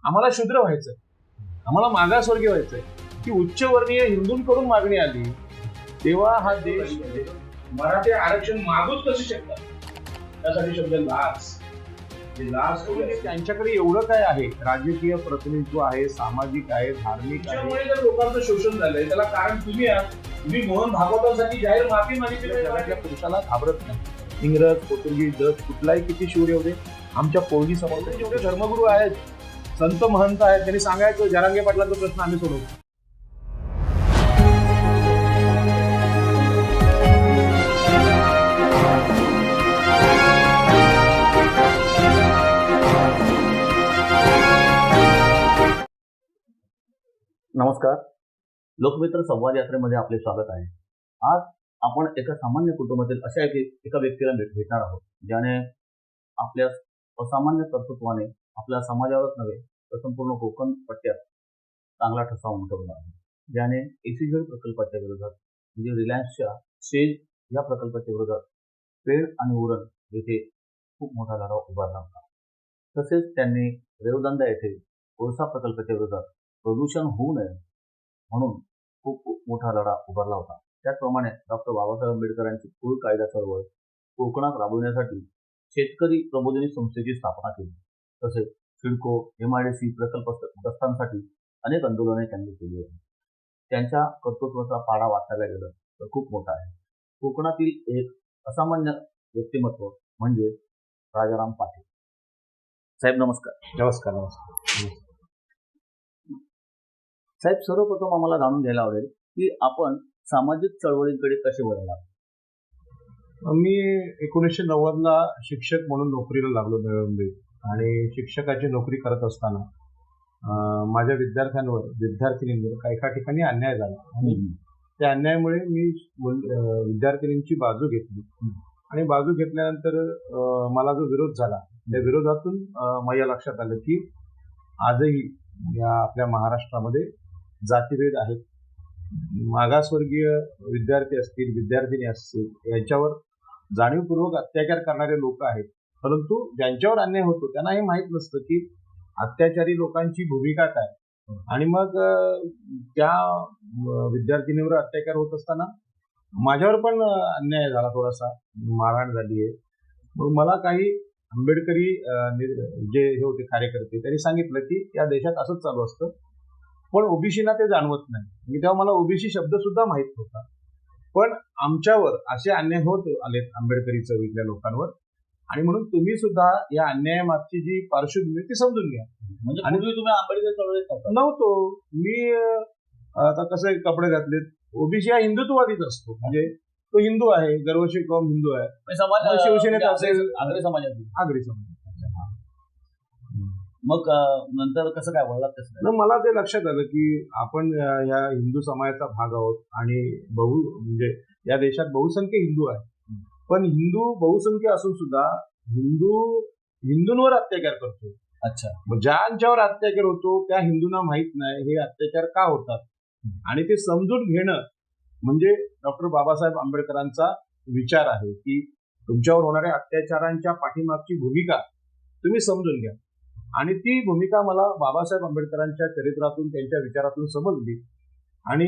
आम्हाला शूद्र व्हायचंय, आम्हाला मागासवर्गीय व्हायचंय, की उच्चवर्णीय हिंदूंकडून मागणी आली तेव्हा हा देश मराठी आरक्षण मागूच कसे शकतात? त्यासाठी शब्द लाच. त्यांच्याकडे एवढं काय आहे, राजकीय प्रतिनिधित्व आहे, सामाजिक आहे, धार्मिक आहे. त्यामुळे जर लोकांचं शोषण झालंय त्याला कारण तुम्ही आहात. तुम्ही मोहन भागवतांसाठी जाहीर माफी मागितली. जगातल्या पुरुषाला घाबरत नाही. इंग्रज, पोर्तुगीज, डच कुठलाही किती शूर येऊ दे, आमच्या पोळगी समोर जेवढे धर्मगुरू आहेत, संत महंत आहेत, त्यांनी सांगायचं जरांगे पाटलांचा प्रश्न आम्ही सोडवतो. नमस्कार. लोकमित्र संवाद यात्रेमध्ये आपले स्वागत आहे. आज आपण एका सामान्य कुटुंबातील अशा एका व्यक्तीला भेटणार आहोत, ज्याने आपल्या असामान्य कर्तृत्वाने आपल्या समाजावरच नव्हे तर संपूर्ण कोकण पट्ट्यात चांगला ठसा उमटवला आहे. ज्याने एसीझेड प्रकल्पाच्या विरोधात म्हणजे रिलायन्सच्या सेज या प्रकल्पाच्या विरोधात पेण आणि उरण येथे खूप मोठा लढा उभारला होता. तसेच त्यांनी रेवदंडा येथे कोळसा प्रकल्पाच्या विरोधात प्रदूषण होऊ नये म्हणून खूप मोठा लढा उभारला होता. त्याचप्रमाणे डॉक्टर बाबासाहेब आंबेडकरांची कुळ कायदा चळवळ कोकणात राबवण्यासाठी शेतकरी प्रबोधिनी संस्थेची स्थापना केली. तसेच सिडको, MIDC प्रकल्पग्रस्तांसाठी अनेक आंदोलने त्यांनी केली आहेत. त्यांच्या कर्तृत्वाचा पाढा वाचायला गेलं तर खूप मोठा आहे. कोकणातील एक असामान्य व्यक्तिमत्व म्हणजे राजाराम पाटील साहेब. नमस्कार. नमस्कार. नमस्कार साहेब, सर्वप्रथम आम्हाला जाणून घ्यायला आवडेल की आपण सामाजिक चळवळींकडे कसे वळला? मी 1990ला शिक्षक म्हणून नोकरीला लागलो नवी आणि शिक्षकाची नोकरी करत असताना माझ्या विद्यार्थिनींवर काही ठिकाणी अन्याय झाला आणि त्या अन्यायामुळे मी विद्यार्थिनींची बाजू घेतली आणि बाजू घेतल्यानंतर मला जो विरोध झाला त्या विरोधातून माझ्या लक्षात आलं की आजही या आपल्या महाराष्ट्रामध्ये जातीभेद आहेत. मागासवर्गीय विद्यार्थी असतील, विद्यार्थिनी असतील, यांच्यावर जाणीवपूर्वक अत्याचार करणारे लोक आहेत. परंतु ज्यांच्यावर अन्याय होतो त्यांना हे माहीत नसतं की अत्याचारी लोकांची भूमिका काय आणि मग त्या विद्यार्थिनीवर अत्याचार होत असताना माझ्यावर पण अन्याय झाला, थोडासा मारहाण झाली आहे. मग मला काही आंबेडकरी जे हे होते कार्यकर्ते त्यांनी सांगितलं की या देशात असंच चालू असतं, पण ओबीसीना ते जाणवत नाही. म्हणजे तेव्हा मला ओबीसी शब्द सुद्धा माहित होता. पण आमच्यावर असे अन्याय होत आलेत आंबेडकरी चळवळीतल्या लोकांवर आणि म्हणून तुम्ही सुद्धा या अन्यायामागची जी पार्श्वभूमी ती समजून घ्या. म्हणजे आणि तुम्ही आंबेडकर चळवळीत नव्हतो मी. आता कसे कपडे घातलेत, ओबीसी हा हिंदुत्ववादीच असतो. म्हणजे तो हिंदू आहे, गर्वशी कौम हिंदू आहे. शिवसेनेत असेल आगरी समाजातील आगरी समाज. मग नंतर कसं काय वळलात? कसं मला ते लक्षात आलं की आपण या हिंदू समाजाचा भाग आहोत आणि म्हणजे या देशात बहुसंख्य हिंदू आहे. पण हिंदू बहुसंख्य असून सुद्धा हिंदूंवर अत्याचार करतो. अच्छा. मग ज्यांच्यावर अत्याचार होतो त्या हिंदूंना माहित नाही हे अत्याचार का होतात आणि ते समजून घेणं म्हणजे डॉक्टर बाबासाहेब आंबेडकरांचा विचार आहे की तुमच्यावर होणाऱ्या अत्याचारांच्या पाठीमागची भूमिका तुम्ही समजून घ्या. आणि ती भूमिका मला बाबासाहेब आंबेडकरांच्या चरित्रातून, त्यांच्या विचारातून समजली आणि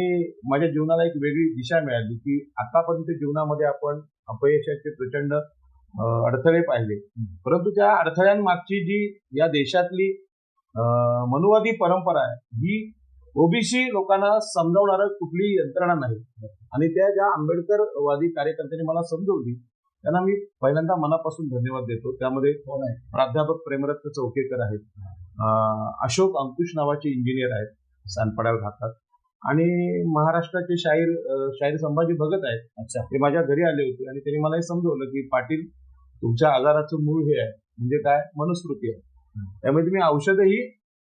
माझ्या जीवनाला एक वेगळी दिशा मिळाली की आतापर्यंत जीवनामध्ये आपण अपयशाचे प्रचंड अडथळे पाहिले, परंतु त्या अडथळ्यांमागची जी या देशातली मनुवादी परंपरा आहे ही ओबीसी लोकांना समजावणारं कुठलीही यंत्रणा नाही. आणि त्या ज्या आंबेडकरवादी कार्यकर्त्यांनी मला समजवली त्यांना मी पहिल्यांदा मनापासून धन्यवाद देतो. त्यामध्ये प्राध्यापक प्रेमरत्न चौकेकर आहेत, अशोक अंकुश नावाचे इंजिनियर आहेत, सानपाड्यावर राहतात, आणि महाराष्ट्राचे शाहीर संभाजी भगत आहेत. अच्छा. ते माझ्या घरी आले होते आणि त्यांनी मला हे समजवलं की पाटील, तुमच्या आजाराचं मूळ हे आहे म्हणजे काय, मनुस्मृती आहे. त्यामुळे तुम्ही औषधही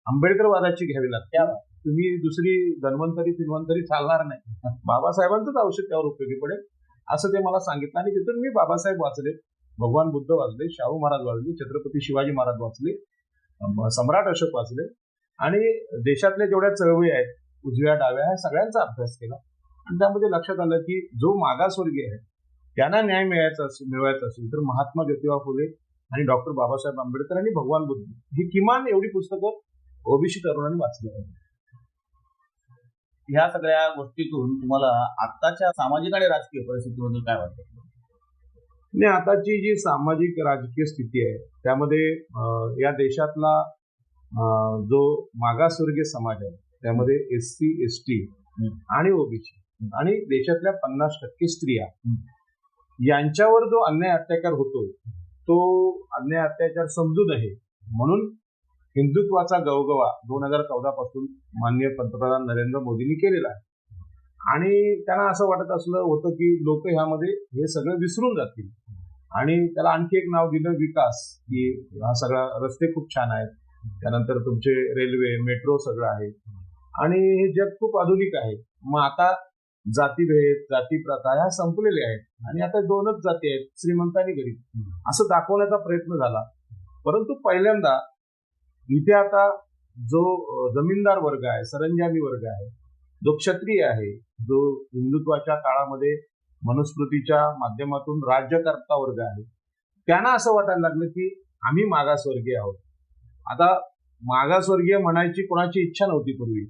आंबेडकरवादाची घ्यावी लागते. तुम्ही दुसरी धन्वंतरी चालणार नाही. बाबासाहेबांचंच औषध त्यावर उपयोगी पडेल असं ते मला सांगितलं. आणि तिथून मी बाबासाहेब वाचले, भगवान बुद्ध वाचले, शाहू महाराज वाचले, छत्रपती शिवाजी महाराज वाचले, सम्राट अशोक वाचले आणि देशातल्या जेवढ्या चळवळी आहेत उजव्या डाव्या ह्या सगळ्यांचा अभ्यास केला. आणि त्यामध्ये लक्षात आलं की जो मागासवर्गीय आहे त्यांना न्याय मिळवायचा असेल तर महात्मा ज्योतिबा फुले आणि डॉक्टर बाबासाहेब आंबेडकर आणि भगवान बुद्ध ही किमान एवढी पुस्तकं ओबीसी तरुणांनी वाचलं पाहिजे. ह्या सगळ्या गोष्टीतून तुम्हाला आत्ताच्या सामाजिक आणि राजकीय परिस्थितीबद्दल काय वाटतं? आणि आताची जी सामाजिक राजकीय स्थिती आहे त्यामध्ये या देशातला जो मागासवर्गीय समाज आहे त्यामध्ये SC ST आणि ओबीसी आणि देशातल्या 50% स्त्रिया यांच्यावर जो अन्याय अत्याचार होतो तो अन्याय अत्याचार समजू नये म्हणून हिंदुत्वाचा गवगवा 2014 पासून माननीय पंतप्रधान नरेंद्र मोदींनी केलेला आहे. आणि त्यांना असं वाटत असलं होतं की लोक ह्यामध्ये हे सगळं विसरून जातील आणि त्याला आणखी एक नाव दिलं विकास, की हा सगळा रस्ते खूप छान आहेत, त्यानंतर तुमचे रेल्वे मेट्रो सगळं आहे आणि हे जग खूप आधुनिक आहे. मग आता जातीभेद जातीप्रथा ह्या संपलेल्या आहेत आणि आता दोनच जाती आहेत, श्रीमंत आणि गरीब, असं दाखवण्याचा प्रयत्न झाला. परंतु पहिल्यांदा इथे आता जो जमीनदार वर्ग आहे, सरंजामी वर्ग आहे, जो क्षत्रिय आहे, जो हिंदुत्वाच्या काळामध्ये मनुस्मृतीच्या माध्यमातून राज्यकर्ता वर्ग आहे, त्यांना असं वाटायला लागलं की आम्ही मागासवर्गीय आहोत. आता मागासवर्गीय म्हणायची कोणाची इच्छा नव्हती पूर्वी,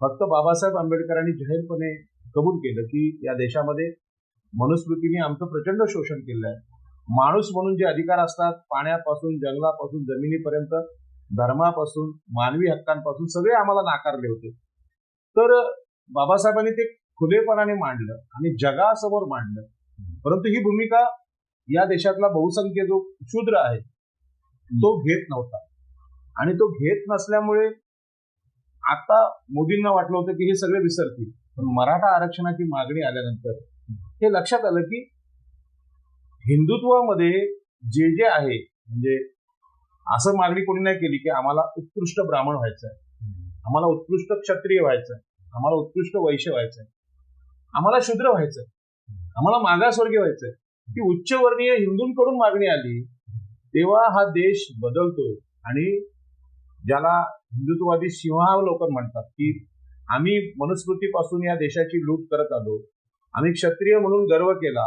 फक्त बाबासाहेब आंबेडकरांनी जाहीरपणे कबूल केलं की या देशामध्ये मनुस्मृतीने आमचं प्रचंड शोषण केलं आहे. माणूस म्हणून जे अधिकार असतात, पाण्यापासून जंगलापासून जमिनीपर्यंत, धर्मापासून मानवी हक्कांपासून सगळे आम्हाला नाकारले होते. तर बाबासाहेबांनी ते खुलेपणाने मांडलं आणि जगासमोर मांडलं. परंतु ही भूमिका या देशातला बहुसंख्य जो शूद्र आहे तो घेत नव्हता आणि तो घेत नसल्यामुळे आता मोदींना वाटलं होतं की हे सगळे विसरतील. पण मराठा आरक्षणाची मागणी आल्यानंतर हे लक्षात आलं की हिंदुत्वामध्ये जे जे आहे, म्हणजे असं मागणी कोणी नाही केली की आम्हाला उत्कृष्ट ब्राह्मण व्हायचं आहे, आम्हाला उत्कृष्ट क्षत्रिय व्हायचं आहे, आम्हाला उत्कृष्ट वैश्य व्हायचं आहे, आम्हाला शूद्र व्हायचं आहे, आम्हाला मागासवर्गीय व्हायचं आहे. ती उच्चवर्णीय हिंदूंकडून मागणी आली तेव्हा हा देश बदलतो. आणि ज्याला हिंदुत्ववादी सिंहावलोकन म्हणतात की आम्ही मनुस्मृतीपासून या देशाची लूट करत आलो, आम्ही क्षत्रिय म्हणून गर्व केला,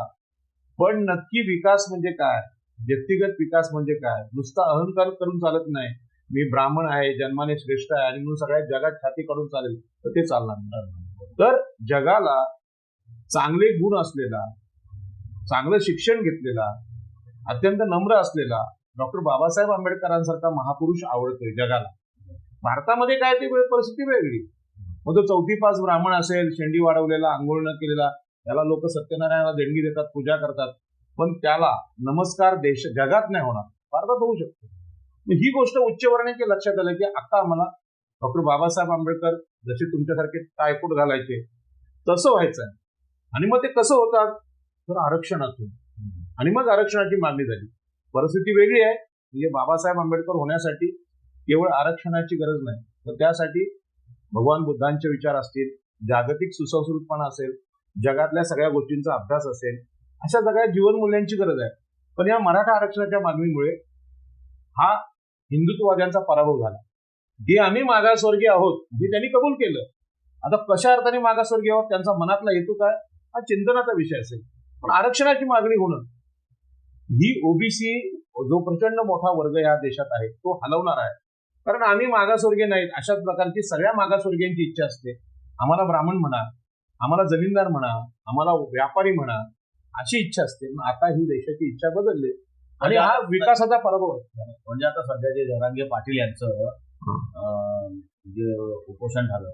पण नक्की विकास म्हणजे काय, व्यक्तिगत विकास म्हणजे काय, नुसता अहंकार करून चालत नाही, मी ब्राह्मण आहे, जन्माने श्रेष्ठ आहे आणि म्हणून सगळ्या जगात छाती काढून चालेल, तर ते चालणार नाही. तर जगाला चांगले गुण असलेला, चांगलं शिक्षण घेतलेला, अत्यंत नम्र असलेला डॉक्टर बाबासाहेब आंबेडकरांसारखा महापुरुष आवडतोय जगाला. भारतामध्ये काय ती परिस्थिती वेगळी. मग तो 4थी पास ब्राह्मण असेल, शेंडी वाढवलेला, आंघोळ न केलेला, त्याला लोक सत्यनारायणाला देणगी देतात, पूजा करतात, पण त्याला नमस्कार देश जगात नाही होणार, भारतात होऊ शकतो. ही गोष्ट उच्चवर्णीय लक्षात आलं की आता आम्हाला डॉक्टर बाबासाहेब आंबेडकर जसे तुमच्यासारखे टायकोट घालायचे तसं व्हायचं आहे. आणि मग ते कसं होतात, तर आरक्षणातून. आणि मग आरक्षणाची मागणी झाली. परिस्थिती वेगळी आहे, म्हणजे बाबासाहेब आंबेडकर होण्यासाठी केवळ आरक्षणाची गरज नाही, तर त्यासाठी भगवान बुद्धांचे विचार असतील, जागतिक सुसंस्कृतपणा असेल, जगातल्या सगळ्या गोष्टींचा अभ्यास असेल, अशा सगळ्या जीवनमूल्यांची गरज आहे. पण या मराठा आरक्षणाच्या मागणीमुळे हा हिंदुत्ववाद्यांचा पराभव झाला. जे आम्ही मागासवर्गीय आहोत हे त्यांनी कबूल केलं. आता कशा अर्थाने मागासवर्गीय आहोत, त्यांचा मनातला हेतू काय, हा चिंतनाचा विषय असेल. पण आरक्षणाची मागणी होणं ही ओबीसी जो प्रचंड मोठा वर्ग या देशात आहे तो हलवणार आहे. कारण आम्ही मागासवर्गीय नाहीत अशाच प्रकारची सगळ्या मागासवर्गीयांची इच्छा असते. आम्हाला ब्राह्मण म्हणा, आम्हाला जमीनदार म्हणा, आम्हाला व्यापारी म्हणा, अशी इच्छा असते. आता ही देशाची इच्छा बदलली आणि हा विकासाचा पराभव आहे. म्हणजे आता सध्या जे जरांगे पाटील यांचं जे उपोषण झालं,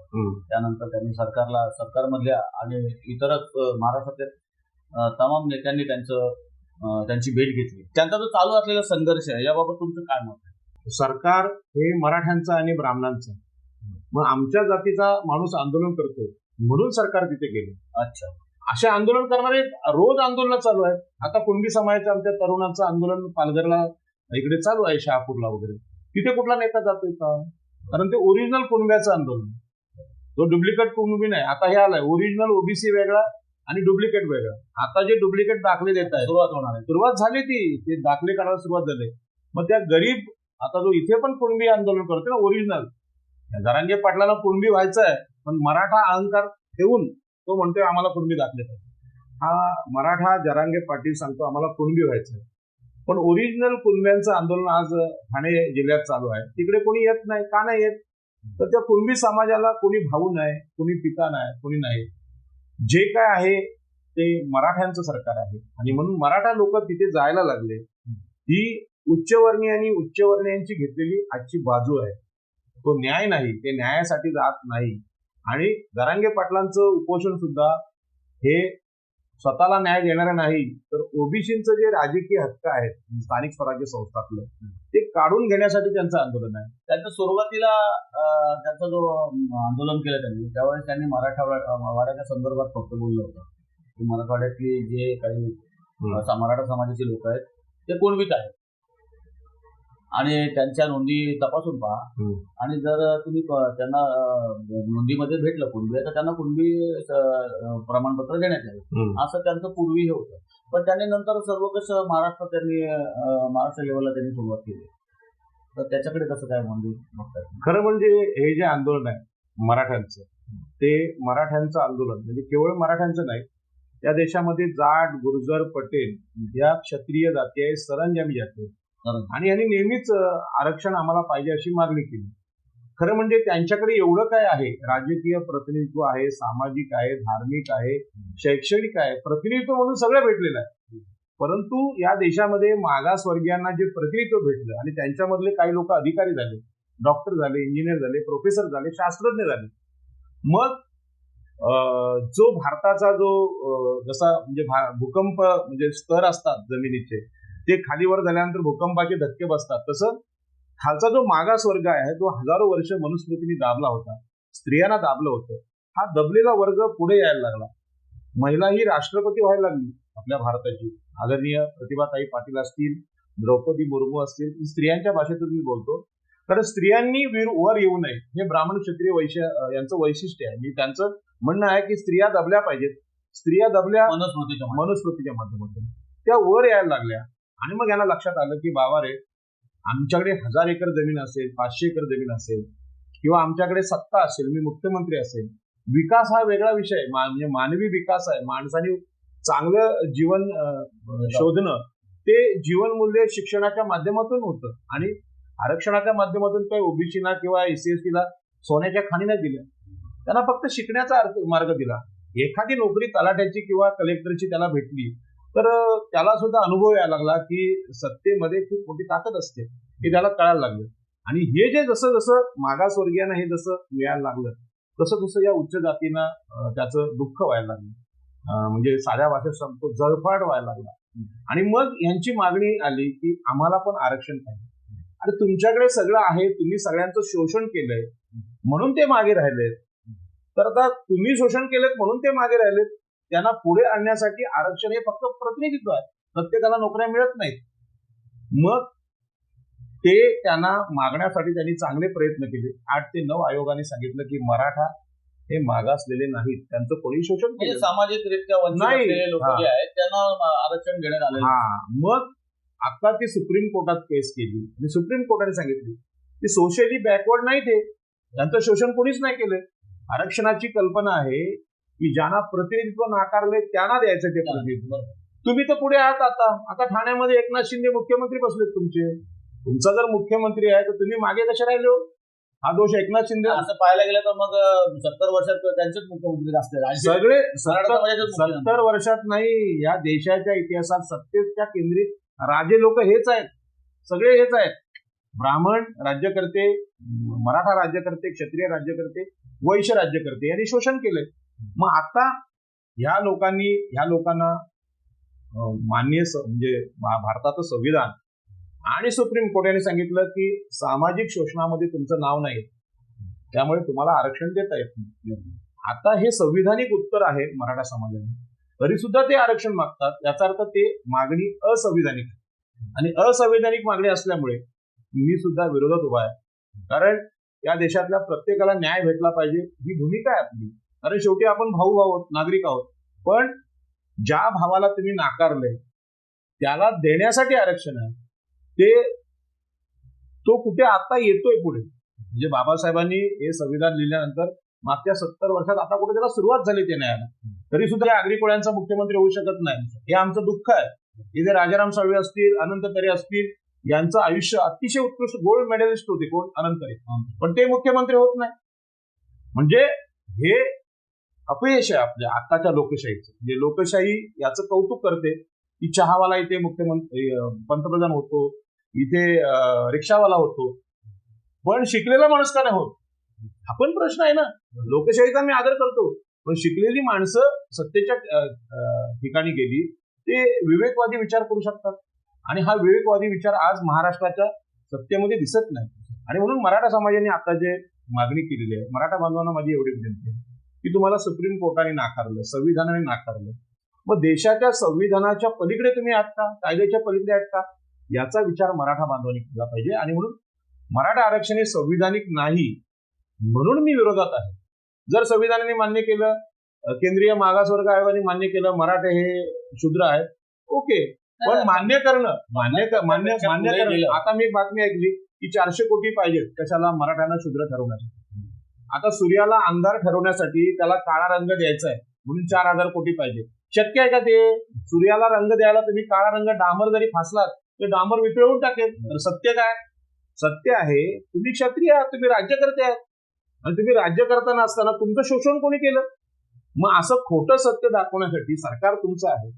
त्यानंतर त्यांनी सरकारमधल्या आणि इतरच महाराष्ट्रातल्या तमाम नेत्यांनी त्यांची भेट घेतली. त्यांचा जो चालू असलेला संघर्ष आहे याबाबत तुमचं काय मत आहे? सरकार हे मराठ्यांचं आणि ब्राह्मणांचं, मग आमच्या जातीचा माणूस आंदोलन करतो म्हणून सरकार तिथे गेले. अच्छा, असे आंदोलन करणारे रोज आंदोलन चालू आहेत. आता कुणबी समाजाच्या आमच्या तरुणांचं आंदोलन पालघरला इकडे चालू आहे, शहापूरला वगैरे. तिथे कुठला नेता जातोय का? कारण ते ओरिजिनल कुणब्याचं आंदोलन, तो डुप्लिकेट कुणबी नाही. आता हे आलाय ओरिजिनल ओबीसी वेगळा आणि डुप्लिकेट वेगळा. आता जे डुप्लिकेट दाखले देत आहे, सुरुवात झाली, ते दाखले काढायला सुरुवात झाली. मग त्या गरीब, आता जो इथे पण कुणबी आंदोलन करतो ना ओरिजिनल, जरांगे पाटलांना कुणबी व्हायचं आहे, पण मराठा अहंकार ठेवून तो म्हणतोय आम्हाला कुणबी दाखले पाहिजे. हा मराठा जरांगे पाटील सांगतो आम्हाला कुणबी व्हायचं आहे. पण ओरिजिनल कुणब्यांचं आंदोलन आज ठाणे जिल्ह्यात चालू आहे. तिकडे कोणी येत नाही. का नाही येत? तर त्या कुणबी समाजाला कोणी भाऊ नाही, कोणी पिता नाही, कोणी नाही. जे काय आहे ते मराठ्यांचं सरकार आहे आणि म्हणून मराठा लोक तिथे जायला लागले. ही उच्चवर्णीय आणि उच्चवर्णीयांची घेतलेली आजची बाजू आहे. तो न्याय नाही, ते न्यायासाठी जात नाही. आणि जरांगे पाटलांचं उपोषण सुद्धा हे स्वतःला न्याय देणारं नाही, तर ओबीसीचं जे राजकीय हक्क आहेत स्थानिक स्वराज्य संस्थातलं ते काढून घेण्यासाठी त्यांचं आंदोलन आहे. त्यांचं सुरुवातीला त्यांचा जो आंदोलन केलं त्यांनी, त्यावेळेस त्यांनी मराठवाड्याच्या संदर्भात फक्त बोललं होतं की मराठवाड्यातली जे काही मराठा समाजाचे लोक आहेत ते कुणबीत आहेत आणि त्यांच्या नोंदी तपासून पहा आणि जर तुम्ही त्यांना नोंदीमध्ये भेटलं कुणबी तर त्यांना कुणबी प्रमाणपत्र देण्यात यावं, असं त्यांचं पूर्वी हे होतं. पण त्यांनी नंतर सर्व कसं महाराष्ट्र लेवलला त्यांनी सुरुवात केली. तर त्याच्याकडे कसं काय म्हणजे बघतात? खरं म्हणजे हे जे आंदोलन आहे मराठ्यांचं, ते मराठ्यांचं आंदोलन म्हणजे केवळ मराठ्यांचं नाही, या देशामध्ये जाट, गुर्जर, पटेल या क्षत्रिय जाती आहे, सरंजामी जाती आहे आणि यांनी नेहमीच आरक्षण आम्हाला पाहिजे अशी मागणी केली. खरं म्हणजे त्यांच्याकडे एवढं काय आहे, राजकीय प्रतिनिधित्व आहे, सामाजिक आहे, धार्मिक आहे, शैक्षणिक आहे, प्रतिनिधित्व म्हणून सगळं भेटलेलं आहे. परंतु या देशामध्ये मागासवर्गीयांना जे प्रतिनिधित्व भेटलं आणि त्यांच्यामधले काही लोक अधिकारी झाले, डॉक्टर झाले, इंजिनियर झाले, प्रोफेसर झाले, शास्त्रज्ञ झाले. मग जो भारताचा जो जसा म्हणजे भूकंप म्हणजे स्तर असतात जमिनीचे, ते खालीवर झाल्यानंतर भूकंपाचे धक्के बसतात, तसं खालचा जो मागास वर्ग आहे तो हजारो वर्ष मनुस्मृतीने दाबला होता, स्त्रियांना दाबलं होतं. हा दबलेला वर्ग पुढे यायला लागला. महिला ही राष्ट्रपती व्हायला लागली आपल्या भारताची. आदरणीय प्रतिभाताई पाटील असतील, द्रौपदी मुर्मू असतील, स्त्रियांच्या भाषेतून मी बोलतो. कारण स्त्रियांनी वर येऊ नये हे ब्राह्मण क्षत्रिय यांचं वैशिष्ट्य आहे. मी त्यांचं म्हणणं आहे की स्त्रिया दबल्या पाहिजेत. स्त्रिया दबल्या मनुस्मृतीच्या माध्यमातून त्या वर यायला लागल्या आणि मग यांना लक्षात आलं की बाबा रे, आमच्याकडे 1000 एकर जमीन असेल, 500 एकर जमीन असेल किंवा आमच्याकडे सत्ता असेल, मी मुख्यमंत्री असेल, विकास हा वेगळा विषय, म्हणजे मानवी विकास आहे. माणसाने चांगलं जीवन शोधणं ते जीवनमूल्य शिक्षणाच्या माध्यमातून होतं आणि आरक्षणाच्या माध्यमातून काही ओबीसीला किंवा एससीएसटीला सोन्याच्या खाणी नाही दिल्या, त्यांना फक्त शिकण्याचा मार्ग दिला. एखादी नोकरी तलाठ्याची किंवा कलेक्टरची त्याला भेटली तर त्याला सुद्धा अनुभव यायला लागला की सत्तेमध्ये खूप मोठी ताकद असते हे त्याला कळायला लागलं. आणि हे जे जसं जसं मागासवर्गीयांना हे जसं मिळायला लागलं तसं तसं या उच्च जातींना त्याचं दुःख व्हायला लागलं. म्हणजे साध्या भाषेत सांगतो जळफाट व्हायला लागला. आणि मग यांची मागणी आली की आम्हाला पण आरक्षण पाहिजे. आणि तुमच्याकडे सगळं आहे, तुम्ही सगळ्यांचं शोषण केलंय म्हणून ते मागे राहिलेत. तर आता तुम्ही शोषण केलेत म्हणून ते मागे राहिलेत, त्यांना पुढे आणण्यासाठी आरक्षण हे फक्त प्रतिनिधित्व आहे, प्रत्येकाला नोकऱ्या मिळत नाहीत. मग ते त्यांना मागण्यासाठी त्यांनी चांगले प्रयत्न केले. 8 ते 9 आयोगाने सांगितलं की मराठा हे मागासलेले नाहीत, त्यांचं कोणी शोषण केलं सामाजिकरित्या वंचित लोक जे आहेत त्यांना आरक्षण देण्यात आलं. मग आता ती सुप्रीम कोर्टात केस केली आणि सुप्रीम कोर्टाने सांगितली की सोशली बॅकवर्ड नाही, ते त्यांचं शोषण कोणीच नाही केलं. आरक्षणाची कल्पना आहे की ज्यांना प्रतिनिधित्व नाकारले त्यांना द्यायचं ते प्रतिनिधित्व. तुम्ही तर पुढे आहात. आता ठाण्यामध्ये एकनाथ शिंदे मुख्यमंत्री बसलेत तुमचे. तुमचा जर मुख्यमंत्री आहे तर तुम्ही मागे कसे राहिले हो? हा दोष एकनाथ शिंदे. असं पाहायला गेलं तर मग 70 वर्षात त्यांचेच मुख्यमंत्री असते सगळे. 70 वर्षात नाही, या देशाच्या इतिहासात सत्तेच्या केंद्रित राजे लोक हेच आहेत, सगळे हेच आहेत. ब्राह्मण राज्यकर्ते, मराठा राज्यकर्ते, क्षत्रिय राज्यकर्ते, वैश्य राज्यकर्ते यांनी शोषण केलंय. मग आता ह्या लोकांना मान्य म्हणजे भारताचं संविधान आणि सुप्रीम कोर्ट यांनी सांगितलं की सामाजिक शोषणामध्ये तुमचं नाव नाही, त्यामुळे तुम्हाला आरक्षण देता येत नाही. आता हे संविधानिक उत्तर आहे मराठा समाजाने, तरी सुद्धा ते आरक्षण मागतात. याचा अर्थ ते मागणी असंविधानिक आणि असंविधानिक मागणी असल्यामुळे मी सुद्धा विरोधात उभा आहे. कारण या देशातल्या प्रत्येकाला न्याय भेटला पाहिजे ही भूमिका आहे आपली. कारण शेवटी आपण भाऊ आहोत, नागरिक आहोत. पण ज्या भावाला तुम्ही नाकारले त्याला देण्यासाठी आरक्षण आहे, तो कुठे आता येतोय पुढे. म्हणजे बाबासाहेबांनी हे संविधान लिहिल्यानंतर मागच्या 70 वर्षात आता कुठे त्याला सुरुवात झाली ते न्यायाला. तरी सुद्धा या आगरी कोळ्यांचा मुख्यमंत्री होऊ शकत नाही, हे आमचं दुःख आहे. इथे राजाराम साळवे असतील, अनंत तरे असतील, यांचं आयुष्य अतिशय उत्कृष्ट गोल्ड मेडलिस्ट होते कोण अनंतरे, पण ते मुख्यमंत्री होत नाही. म्हणजे हे अपयश आहे आपल्या आताच्या लोकशाहीचं. म्हणजे लोकशाही याचं कौतुक करते की चहावाला इथे मुख्यमंत्री पंतप्रधान होतो, इथे रिक्षावाला होतो, पण शिकलेला माणूस का नाही होत? हा पण प्रश्न आहे ना. लोकशाहीचा मी आदर करतो, पण शिकलेली माणसं सत्तेच्या ठिकाणी गेली ते विवेकवादी विचार करू शकतात, आणि हा विवेकवादी विचार आज महाराष्ट्राच्या सत्तेमध्ये दिसत नाही. आणि म्हणून मराठा समाजाने आता जे मागणी केलेली आहे, मराठा बांधवांना माझी एवढी विनंती आहे की तुम्हाला सुप्रीम कोर्टाने नाकारलं, संविधानाने नाकारलं, मग देशाच्या संविधानाच्या पलीकडे तुम्ही आहात का, कायद्याच्या पलीकडे आहात का, याचा विचार मराठा बांधवांनी केला पाहिजे. आणि म्हणून मराठा आरक्षण हे संविधानिक नाही म्हणून मी विरोधात आहे. जर संविधानाने मान्य केलं, केंद्रीय मागासवर्ग आयोगाने मान्य केलं मराठे हे शूद्र आहेत, ओके, पण मान्य करणं. आता मी बातमी ऐकली की 400 कोटी पाहिजेत कशाला, मराठ्यांना शूद्र ठरवण्यासाठी. आता सूर्याला अंधार ठरवण्यासाठी त्याला काळा रंग द्यायचा आहे म्हणून 4000 कोटी पाहिजे. शक्य आहे का ते? सूर्याला रंग द्यायला तुम्ही काळा रंग डांबर जरी फासलात तर डांबर वितळवून टाकेल. तर सत्य काय? सत्य आहे तुम्ही क्षत्रिय आहात, तुम्ही राज्यकर्ते आहात, आणि तुम्ही राज्यकर्ता नसताना तुमचं शोषण कोणी केलं? मग असं खोटं सत्य दाखवण्यासाठी सरकार तुमचं आहे,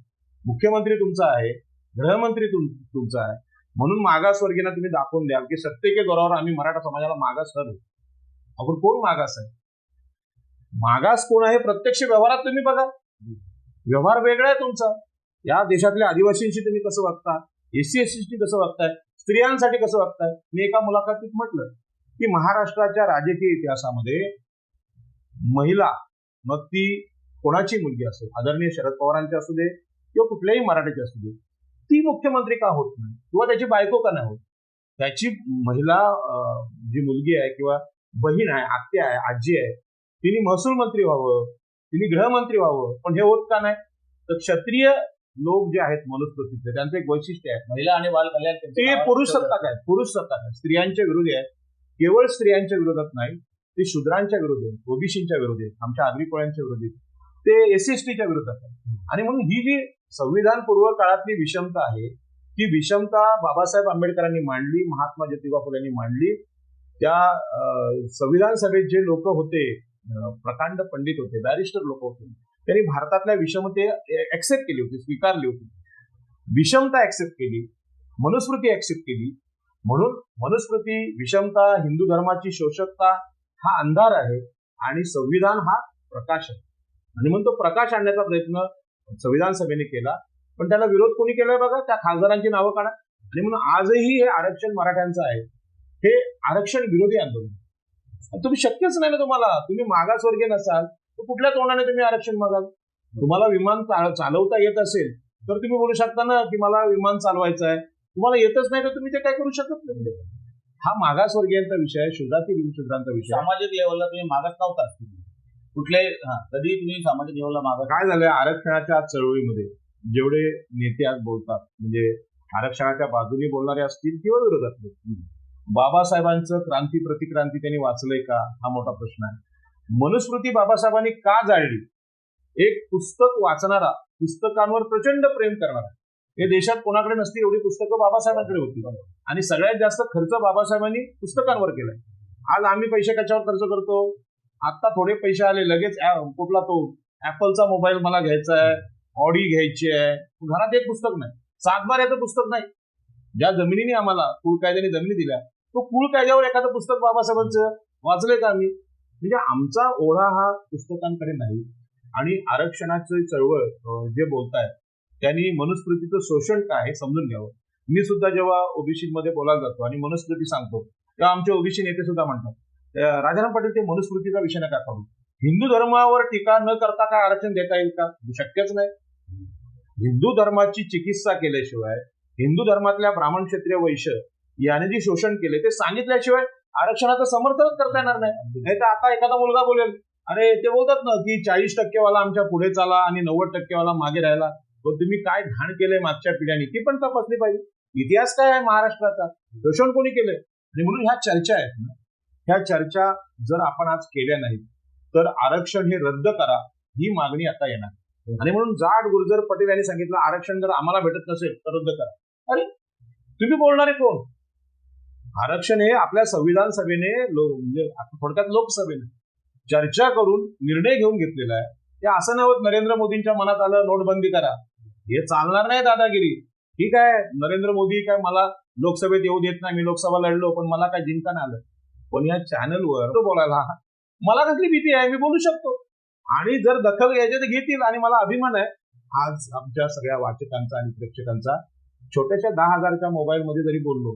मुख्यमंत्री तुमचा आहे, गृहमंत्री तुमचा आहे, म्हणून मागासवर्गीयांना तुम्ही दाखवून द्याल की सत्तेच्या जोरावर आम्ही मराठा समाजाला मागास ठरवू. आपण कोण मागास आहे? मागास कोण आहे प्रत्यक्ष व्यवहारात तुम्ही बघा. व्यवहार वेगळा आहे तुमचा. या देशातल्या आदिवासींशी तुम्ही कसं वागता, एससी एसटीशी कसं वागताय, स्त्रियांसाठी कसं वागताय. मी एका मुलाखतीत म्हटलं की महाराष्ट्राच्या राजकीय इतिहासामध्ये महिला, मग ती कोणाची मुलगी असेल, आदरणीय शरद पवारांची असू दे किंवा कुठल्याही मराठीची असू दे, ती मुख्यमंत्री का होत नाही, किंवा त्याची बायको का नाही होत. त्याची महिला जी मुलगी आहे किंवा बहीण आहे, आत्या आहे, आजी आहे, तिने महसूल मंत्री व्हावं, तिने गृहमंत्री व्हावं, पण हे होत का नाही? तर क्षत्रिय लोक जे आहेत मनुस्मृतीचे, त्यांचं एक वैशिष्ट्य आहे, महिला आणि बाल कल्याण ते पुरुष सत्ताक आहेत. पुरुष सत्ताक आहे, स्त्रियांच्या विरोधी आहे. केवळ स्त्रियांच्या विरोधात नाही, ते शूद्रांच्या विरोधी आहेत, ओबीसीच्या विरोधी आहेत, आमच्या आगरी कोळ्यांच्या विरोधी आहेत, ते एससी एसटीच्या विरोधात आहे. आणि म्हणून ही जी संविधानपूर्व काळातली विषमता आहे, ती विषमता बाबासाहेब आंबेडकरांनी मांडली, महात्मा ज्योतिबा फुलेंनी मांडली. त्या संविधान सभेत जे लोक होते, प्रकांड पंडित होते, बॅरिस्टर लोक होते, त्यांनी भारतातल्या विषमते ऍक्सेप्ट केली होती, स्वीकारली होती. विषमता ऍक्सेप्ट केली, मनुस्मृती ऍक्सेप्ट केली. म्हणून मनुस्मृती, विषमता, हिंदू धर्माची शोषकता हा अंधार आहे आणि संविधान हा प्रकाश आहे. आणि म्हणून तो प्रकाश आणण्याचा प्रयत्न संविधान सभेने केला, पण त्याला विरोध कोणी केलाय बघा, त्या खासदारांची नावं काढा. आणि म्हणून आजही हे आरक्षण मराठ्यांचं आहे, हे आरक्षण विरोधी आंदोलन. तुम्ही शक्यच नाही ना, तुम्ही मागासवर्गीय नसाल तर कुठल्या तोंडाने तुम्ही आरक्षण मागाल? तुम्हाला विमान चालवता येत असेल तर तुम्ही बोलू शकता ना की मला विमान चालवायचं आहे. तुम्हाला येतच नाही तर तुम्ही ते काय करू शकत नाही. हा मागासवर्गीयांचा विषय आहे, शूद्रातील शूद्रांचा विषय. सामाजिक लेवलला तुम्ही मागास नव्हता, कुठल्याही कधी तुम्ही सामाजिक लेवलला मागास. काय झालंय, आरक्षणाच्या चळवळीमध्ये जेवढे नेते आज बोलतात, म्हणजे आरक्षणाच्या बाजूने बोलणारे असतील किंवा विरोधातले, बाबासाहेबांचं क्रांती प्रतिक्रांती त्यांनी वाचलंय का, हा मोठा प्रश्न आहे. मनुस्मृती बाबासाहेबांनी का जाळली? एक पुस्तक वाचणारा, पुस्तकांवर प्रचंड प्रेम करणारा, हे देशात कोणाकडे नसतील एवढी पुस्तकं बाबासाहेबांकडे होती, आणि सगळ्यात जास्त खर्च बाबासाहेबांनी पुस्तकांवर केलाय. आज आम्ही पैसे कशावर खर्च करतो? आता थोडे पैसे आले लगेच कुठला तो ऍपलचा मोबाईल मला घ्यायचा आहे, ऑडी घ्यायची आहे, घरात एक पुस्तक नाही, 7 बाऱ्याचं पुस्तक नाही. ज्या जमिनीने आम्हाला कुळ कायद्याने जमिनी दिल्या, तो कुळ कायद्यावर एखादं पुस्तक बाबासाहेबांचं वाचलंय का आम्ही? म्हणजे आमचा ओढा हा पुस्तकांकडे नाही. आणि आरक्षणाची चळवळ जे बोलताय त्यांनी मनुस्मृतीचं शोषण काय हे समजून घ्यावं. मी सुद्धा जेव्हा ओबीसी मध्ये बोलायला जातो आणि मनुस्मृती सांगतो तेव्हा आमचे ओबीसी नेते सुद्धा म्हणतात, राजाराम पाटील ते मनुस्मृतीचा विषय नका काढू, हिंदू धर्मावर टीका न करता काय आरक्षण देता येईल का? शक्यच नाही. हिंदू धर्माची चिकित्सा केल्याशिवाय, हिंदू धर्मातल्या ब्राह्मण, क्षत्रिय, वैश्य याने जे शोषण केले ते सांगितल्याशिवाय आरक्षणाचं समर्थनच करता येणार नाही. नाही तर आता एखादा मुलगा बोलेल, अरे ते बोलतात ना की 40% वाला आमच्या पुढे चाला आणि 90% वाला मागे राहिला, तर तुम्ही काय घाण केलंय मागच्या पिढ्यांनी ती पण तपासली पाहिजे. इतिहास काय आहे महाराष्ट्राचा, शोषण कोणी केलंय? आणि म्हणून ह्या चर्चा आहेत ना, ह्या चर्चा जर आपण आज केल्या नाहीत तर आरक्षण हे रद्द करा ही मागणी आता येणार. आणि म्हणून जाट, गुर्जर, पटेल यांनी सांगितलं आरक्षण जर आम्हाला भेटत नसेल तर रद्द करा. अरे तुम्ही बोलणारे कोण? आरक्षण हे आपल्या संविधान सभेने म्हणजे थोडक्यात लोकसभेने चर्चा करून निर्णय घेऊन घेतलेला आहे. ते असं नव्हतं नरेंद्र मोदींच्या मनात आलं नोटबंदी करा, हे चालणार नाही दादागिरी. ठीक आहे, नरेंद्र मोदी काय मला लोकसभेत येऊ देत नाही, मी लोकसभा लढलो पण मला काय जिंकता नाही आलं. पण या चॅनलवर तो बोलायला मला कसली भीती आहे, मी बोलू शकतो. आणि जर दखल घ्यायची तर घेतील. आणि मला अभिमान आहे आज आमच्या सगळ्या वाचकांचा आणि प्रेक्षकांचा. छोट्याशा 10,000च्या मोबाईलमध्ये जरी बोललो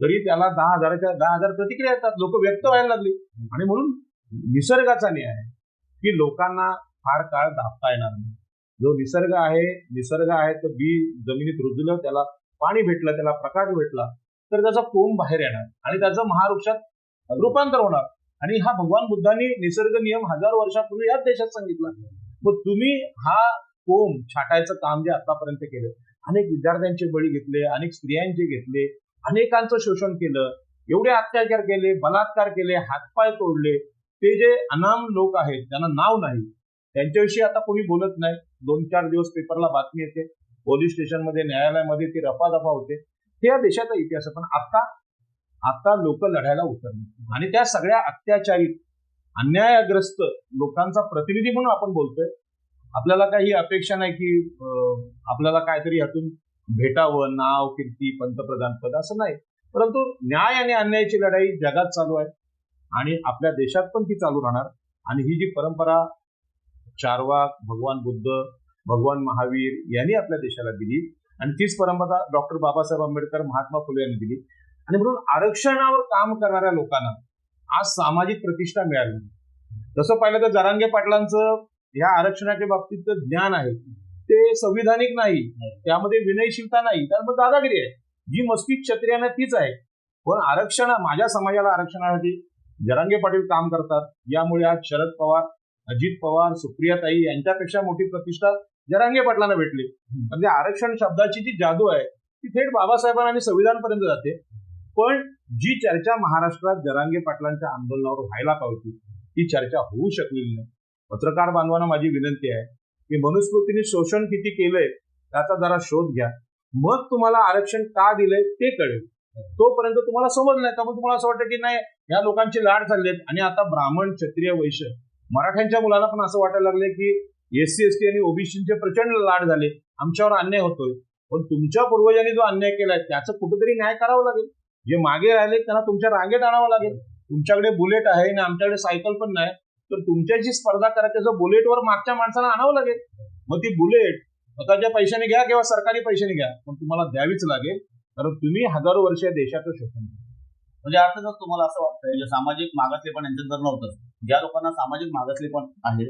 तरी त्याला 10,000 प्रतिक्रिया येतात, लोक व्यक्त व्हायला लागली. आणि म्हणून निसर्गाचा न्याय आहे की लोकांना फार काळ दाबता येणार नाही. जो निसर्ग आहे तर बी जमिनीत रुजलं, त्याला पाणी भेटलं, त्याला प्रकाश भेटला तर त्याचा कोंब बाहेर येणार आणि त्याचं महावृक्षात रूपांतर होणार. आणि हा भगवान बुद्धांनी निसर्ग नियम 1000 वर्षापूर्वी याच देशात सांगितला. मग तुम्ही हा कोंब छाटायचं काम जे आतापर्यंत केलं, अनेक विद्यार्थ्यांचे बळी घेतले, अनेक स्त्रियांचे घेतले, अनेकांचं शोषण केलं, एवढे अत्याचार केले, बलात्कार केले, हातपाय तोडले. ते जे अनाम लोक आहेत त्यांना नाव नाही, त्यांच्याविषयी आता कोणी बोलत नाही. 2-4 दिवस पेपरला बातमी येते, पोलीस स्टेशनमध्ये न्यायालयामध्ये ती रफादफा होते. हे या देशाचा इतिहास आहे. पण आता लोक लढायला उतरले आणि त्या सगळ्या अत्याचारी अन्यायग्रस्त लोकांचा प्रतिनिधी म्हणून आपण बोलतोय. आपल्याला काही अपेक्षा नाही की आपल्याला काहीतरी यातून भेटावं, नाव, कीर्ती, पंतप्रधान पद, असं नाही. परंतु न्याय आणि अन्यायाची लढाई जगात चालू आहे आणि आपल्या देशात पण ती चालू राहणार. आणि ही जी परंपरा चारवाक, भगवान बुद्ध, भगवान महावीर यांनी आपल्या देशाला दिली आणि तीच परंपरा डॉक्टर बाबासाहेब आंबेडकर, महात्मा फुले यांनी दिली. आणि म्हणून आरक्षणावर काम करणाऱ्या लोकांना आज सामाजिक प्रतिष्ठा मिळाली. तसं पाहिलं तर जरांगे पाटलांचं ह्या आरक्षणाच्या बाबतीत ज्ञान आहे ते संविधानिक नाही, त्यामध्ये विनयशीलता नाही, त्यामध्ये दादागिरी आहे. जी मस्ती क्षत्रियांना तीच आहे. पण माझ्या समाजाला आरक्षणासाठी जरांगे पाटील काम करतात. यामुळे आज शरद पवार, अजित पवार, सुप्रियाताई यांच्यापेक्षा मोठी प्रतिष्ठा जरांगे पाटलांना भेटली. म्हणजे आरक्षण शब्दाची जी जादू आहे ती थेट बाबासाहेबांना आणि संविधानपर्यंत जाते. पण जी चर्चा महाराष्ट्रात जरांगे पाटलांच्या आंदोलनावर व्हायला पाहिजे ती चर्चा होऊ शकलेली नाही. पत्रकार बांधवांना माझी विनंती आहे की मनुस्मृतीने शोषण किती केलंय त्याचा जरा शोध घ्या, मग तुम्हाला आरक्षण का दिलंय ते कळेल. तोपर्यंत तुम्हाला समजलं नाही, त्यामुळे तुम्हाला असं वाटतं की नाही या लोकांचे लाड चाललेत. आणि आता ब्राह्मण, क्षत्रिय, वैश्य, मराठ्यांच्या मुलांना पण असं वाटायला लागले की SC, ST आणि ओबीसीचे प्रचंड लाड झाले, आमच्यावर अन्याय होतोय. पण तुमच्या पूर्वजांनी जो अन्याय केलाय त्याचं कुठेतरी न्याय करावं लागेल. जे मागे राहिले त्यांना तुमच्या रांगेत आणावं लागेल. तुमच्याकडे बुलेट आहे आणि आमच्याकडे सायकल पण नाही, तर तुमच्याशी स्पर्धा करायचं बुलेटवर मागच्या माणसाला आणावं लागेल. मग ती बुलेट स्वतःच्या पैशाने घ्या किंवा सरकारी पैशाने घ्या, पण तुम्हाला द्यावीच लागेल, कारण तुम्ही हजारो वर्ष देशाचं शोषण. म्हणजे अर्थातच तुम्हाला असं वाटतंय जे सामाजिक मागासलेपण यांच्यात जर नव्हतं, ज्या लोकांना सामाजिक मागासलेपण आहे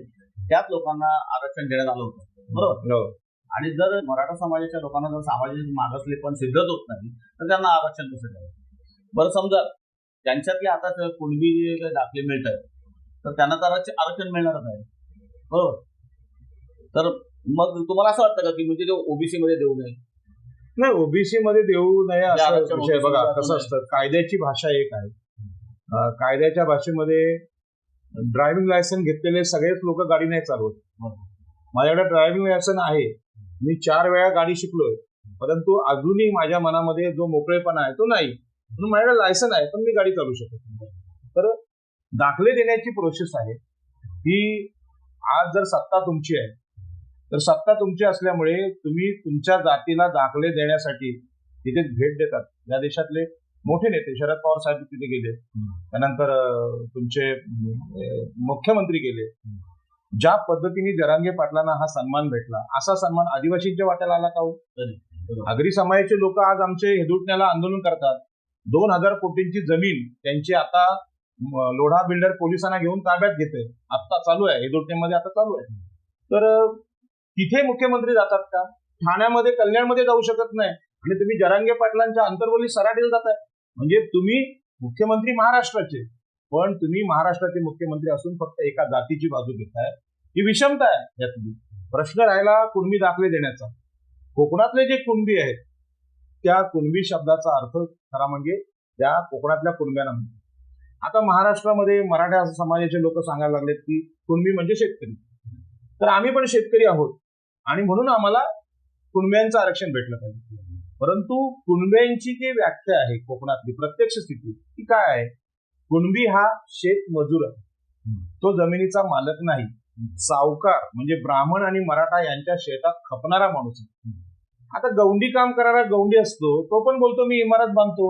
त्याच लोकांना आरक्षण देण्यात आलं होतं, बरोबर? आणि जर मराठा समाजाच्या लोकांना जर सामाजिक मागासलेपण सिद्धच होत नाही तर त्यांना आरक्षण कसं द्यावं? बरं, समजा त्यांच्यातले आता कुणबी दाखले मिळत आहेत तर त्यांना तर आरक्षण मिळणारच आहे, बरोबर? तर मग तुम्हाला असं वाटतं का की म्हणजे ओबीसी मध्ये देऊ नये? नाही, ओबीसी मध्ये देऊ नये असा विषय. बघा कसं असतं, कायद्याची भाषा एक आहे. कायद्याच्या भाषेमध्ये ड्रायव्हिंग लायसन्स घेतलेले सगळेच लोक गाडी नाही चालवत. माझ्याकडे ड्रायव्हिंग लायसन्स आहे, मी 4 वेळा गाडी शिकलोय, परंतु अजूनही माझ्या मनामध्ये जो मोकळेपणा आहे तो नाही. म्हणून माझ्याकडे लायसन्स आहे पण मी गाडी चालवू शकत नाही. तर दाखले देण्याची प्रोसेस आहे ही. आज जर सत्ता तुमची आहे तर सत्ता तुमची असल्यामुळे तुम्ही तुमच्या जातीला दाखले देण्यासाठी तिथे भेट देतात. या देशातले मोठे नेते शरद पवार साहेब तिथे गेले, त्यानंतर तुमचे मुख्यमंत्री गेले. ज्या पद्धतीने जरांगे पाटलांना हा सन्मान भेटला, असा सन्मान आदिवासींच्या वाट्याला आला का हो? आगरी समाजाचे लोक आज आमचे हेदुटण्याला आंदोलन करतात. 2000 कोटींची जमीन त्यांची आता लोढा बिल्डर पोलिसांना घेऊन ताब्यात घेते, आता चालू आहे हेदुटण्यामध्ये, आता चालू आहे. तर तिथे मुख्यमंत्री जातात का? ठाण्यामध्ये, कल्याणमध्ये जाऊ शकत नाही आणि तुम्ही जरांगे पाटलांच्या अंतर्वली सराटीला जाताय. म्हणजे तुम्ही मुख्यमंत्री महाराष्ट्राचे, पण तुम्ही महाराष्ट्राचे मुख्यमंत्री असून फक्त एका जातीची बाजू घेताय. ही विषमता आहे यातली. प्रश्न राहिला कुणबी दाखले देण्याचा. कोकणातले जे कुणबी आहेत त्या कुणबी शब्दाचा अर्थ खरा म्हणजे त्या कोकणातल्या कुणब्यांना म्हणतात. आता महाराष्ट्रामध्ये मराठा समाजाचे लोक सांगायला लागलेत की कुणबी म्हणजे शेतकरी. तर आम्ही पण शेतकरी आहोत आणि म्हणून आम्हाला कुणब्यांचं आरक्षण भेटलं पाहिजे. परंतु कुणब्यांची जी व्याख्या आहे कोकणातली प्रत्यक्ष स्थिती ती काय आहे? कुणबी हा शेतमजूर आहे, तो जमिनीचा मालक नाही, सावकार म्हणजे ब्राह्मण आणि मराठा यांच्या शेतात खपणारा माणूस आहे. आता गौंडी काम करायला गौंडी असतो, तो पण बोलतो मी इमारत बांधतो,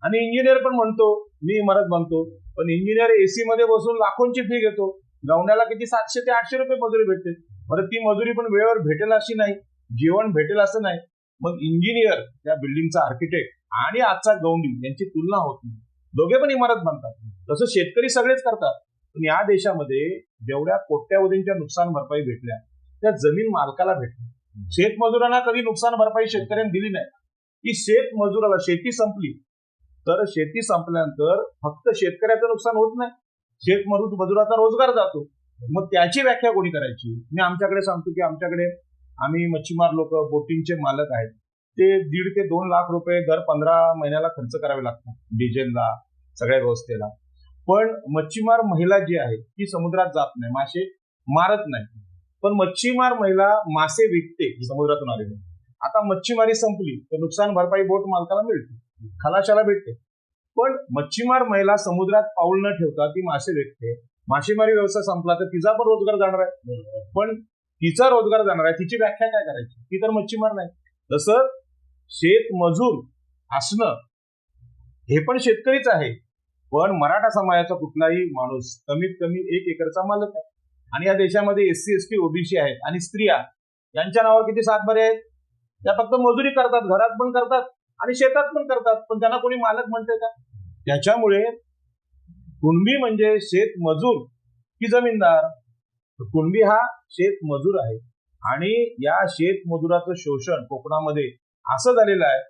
आणि इंजिनियर पण म्हणतो मी इमारत बांधतो. पण इंजिनियर एसी मध्ये बसून लाखोंची फी घेतो, गौंड्याला किती 700 ते 800 रुपये मजुरी भेटते. बरं ती मजुरी पण वेळेवर भेटेल अशी नाही, जेवण भेटेल असं नाही. मग इंजिनियर त्या बिल्डिंगचा आर्किटेक्ट आणि आजचा गौंडी यांची तुलना होत नाही, दोघे पण इमारत बांधतात. तसं शेतकरी सगळेच करतात. पण या देशामध्ये जेवढ्या कोट्यावधींच्या नुकसान भरपाई भेटल्या त्या जमीन मालकाला भेटल्या. शेतमजुरांना कधी नुकसान भरपाई शेतकऱ्यांनी दिली नाही. की शेतमजुराला शेती संपली तर शेती संपल्यानंतर फक्त शेतकऱ्याचं नुकसान होत नाही, शेतमजुराचा रोजगार जातो. मग त्याची व्याख्या कोणी करायची? मी आमच्याकडे सांगतो की आमच्याकडे आम्ही मच्छीमार लोक बोटिंगचे मालक आहेत, ते 1.5 ते 2 लाख रुपये दर 15 महिन्याला खर्च करावे लागतात डिझेलला, सगळ्या व्यवस्थेला. पण मच्छीमार महिला जी आहे ती समुद्रात जात नाही, मासे मारत नाही. पण मच्छीमार महिला मासे विकते समुद्रातून आलेले. आता मच्छीमारी संपली तर नुकसान भरपाई बोट मालकाला मिळते, खलाशाला भेटते. पण मच्छीमार महिला समुद्रात पाऊल न ठेवता ती मासे विकते. मासेमारी व्यवसाय संपला तर तिचा पण रोजगार जाणार आहे. पण तिचा रोजगार जाणार आहे, तिची व्याख्या काय करायची? ती तर मच्छीमार नाही. तसं शेतमजूर असणं हे पण शेतकरीच आहे. पण मराठा समाजाचा कुठलाही माणूस कमीत कमी 1 एकरचा मालक आहे. आणि या देशामध्ये SC ST OBC आहेत आणि स्त्रिया यांच्या नावावर किती सातबारे आहेत? त्या फक्त मजुरी करतात, घरात पण करतात आणि शेतात पण करतात, पण त्यांना कोणी मालक म्हणते का? त्याच्यामुळे कुणबी म्हणजे शेतमजूर की जमीनदार? कुणबी हा शेतमजूर आहे. आणि या शेतमजुराचं शोषण कोकणामध्ये असं झालेलं आहे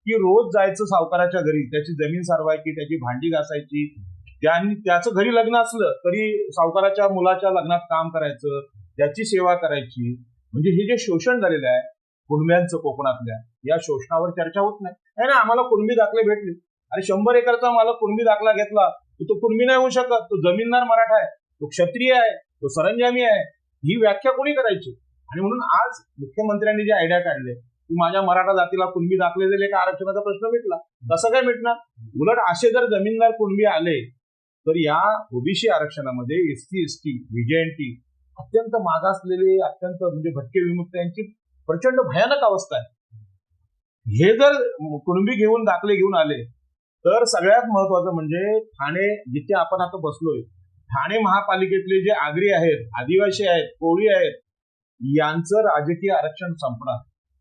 की रोज जायचं सावकाराच्या घरी, त्याची जमीन सारवायची, त्याची भांडी घासायची, त्याचं घरी लग्न असलं तरी सावकाराच्या मुलाच्या लग्नात काम करायचं, त्याची सेवा करायची. म्हणजे हे जे शोषण झालेलं आहे कुणब्यांचं कोकणातल्या, या शोषणावर चर्चा होत नाही. ना आम्हाला कुणबी दाखले भेटले, आणि 100 एकरचा मला कुणबी दाखला घेतला तो कुणबी नाही होऊ शकत, तो जमीनदार मराठा आहे, तो क्षत्रिय आहे, तो सरंजामी आहे. ही व्याख्या कोणी करायची? आणि म्हणून आज मुख्यमंत्र्यांनी जे आयडिया काढले की माझ्या मराठा जातीला कुणबी दाखले दिले का आरक्षणाचा प्रश्न मिटला. कसं काय मिटणार? उलट असे जर जमीनदार कुणबी आले तर या OBC आरक्षणामध्ये SC ST VJNT अत्यंत मागासलेले, अत्यंत म्हणजे भटके विमुक्त यांची प्रचंड भयानक अवस्था आहे. हे जर कुणबी घेऊन दाखले घेऊन आले तर सगळ्यात महत्वाचं म्हणजे ठाणे, जिथे आपण आता बसलोय, ठाणे महापालिकेतले जे आगरी आहेत, आदिवासी आहेत, कोळी आहेत, यांचं राजकीय आरक्षण संपणार.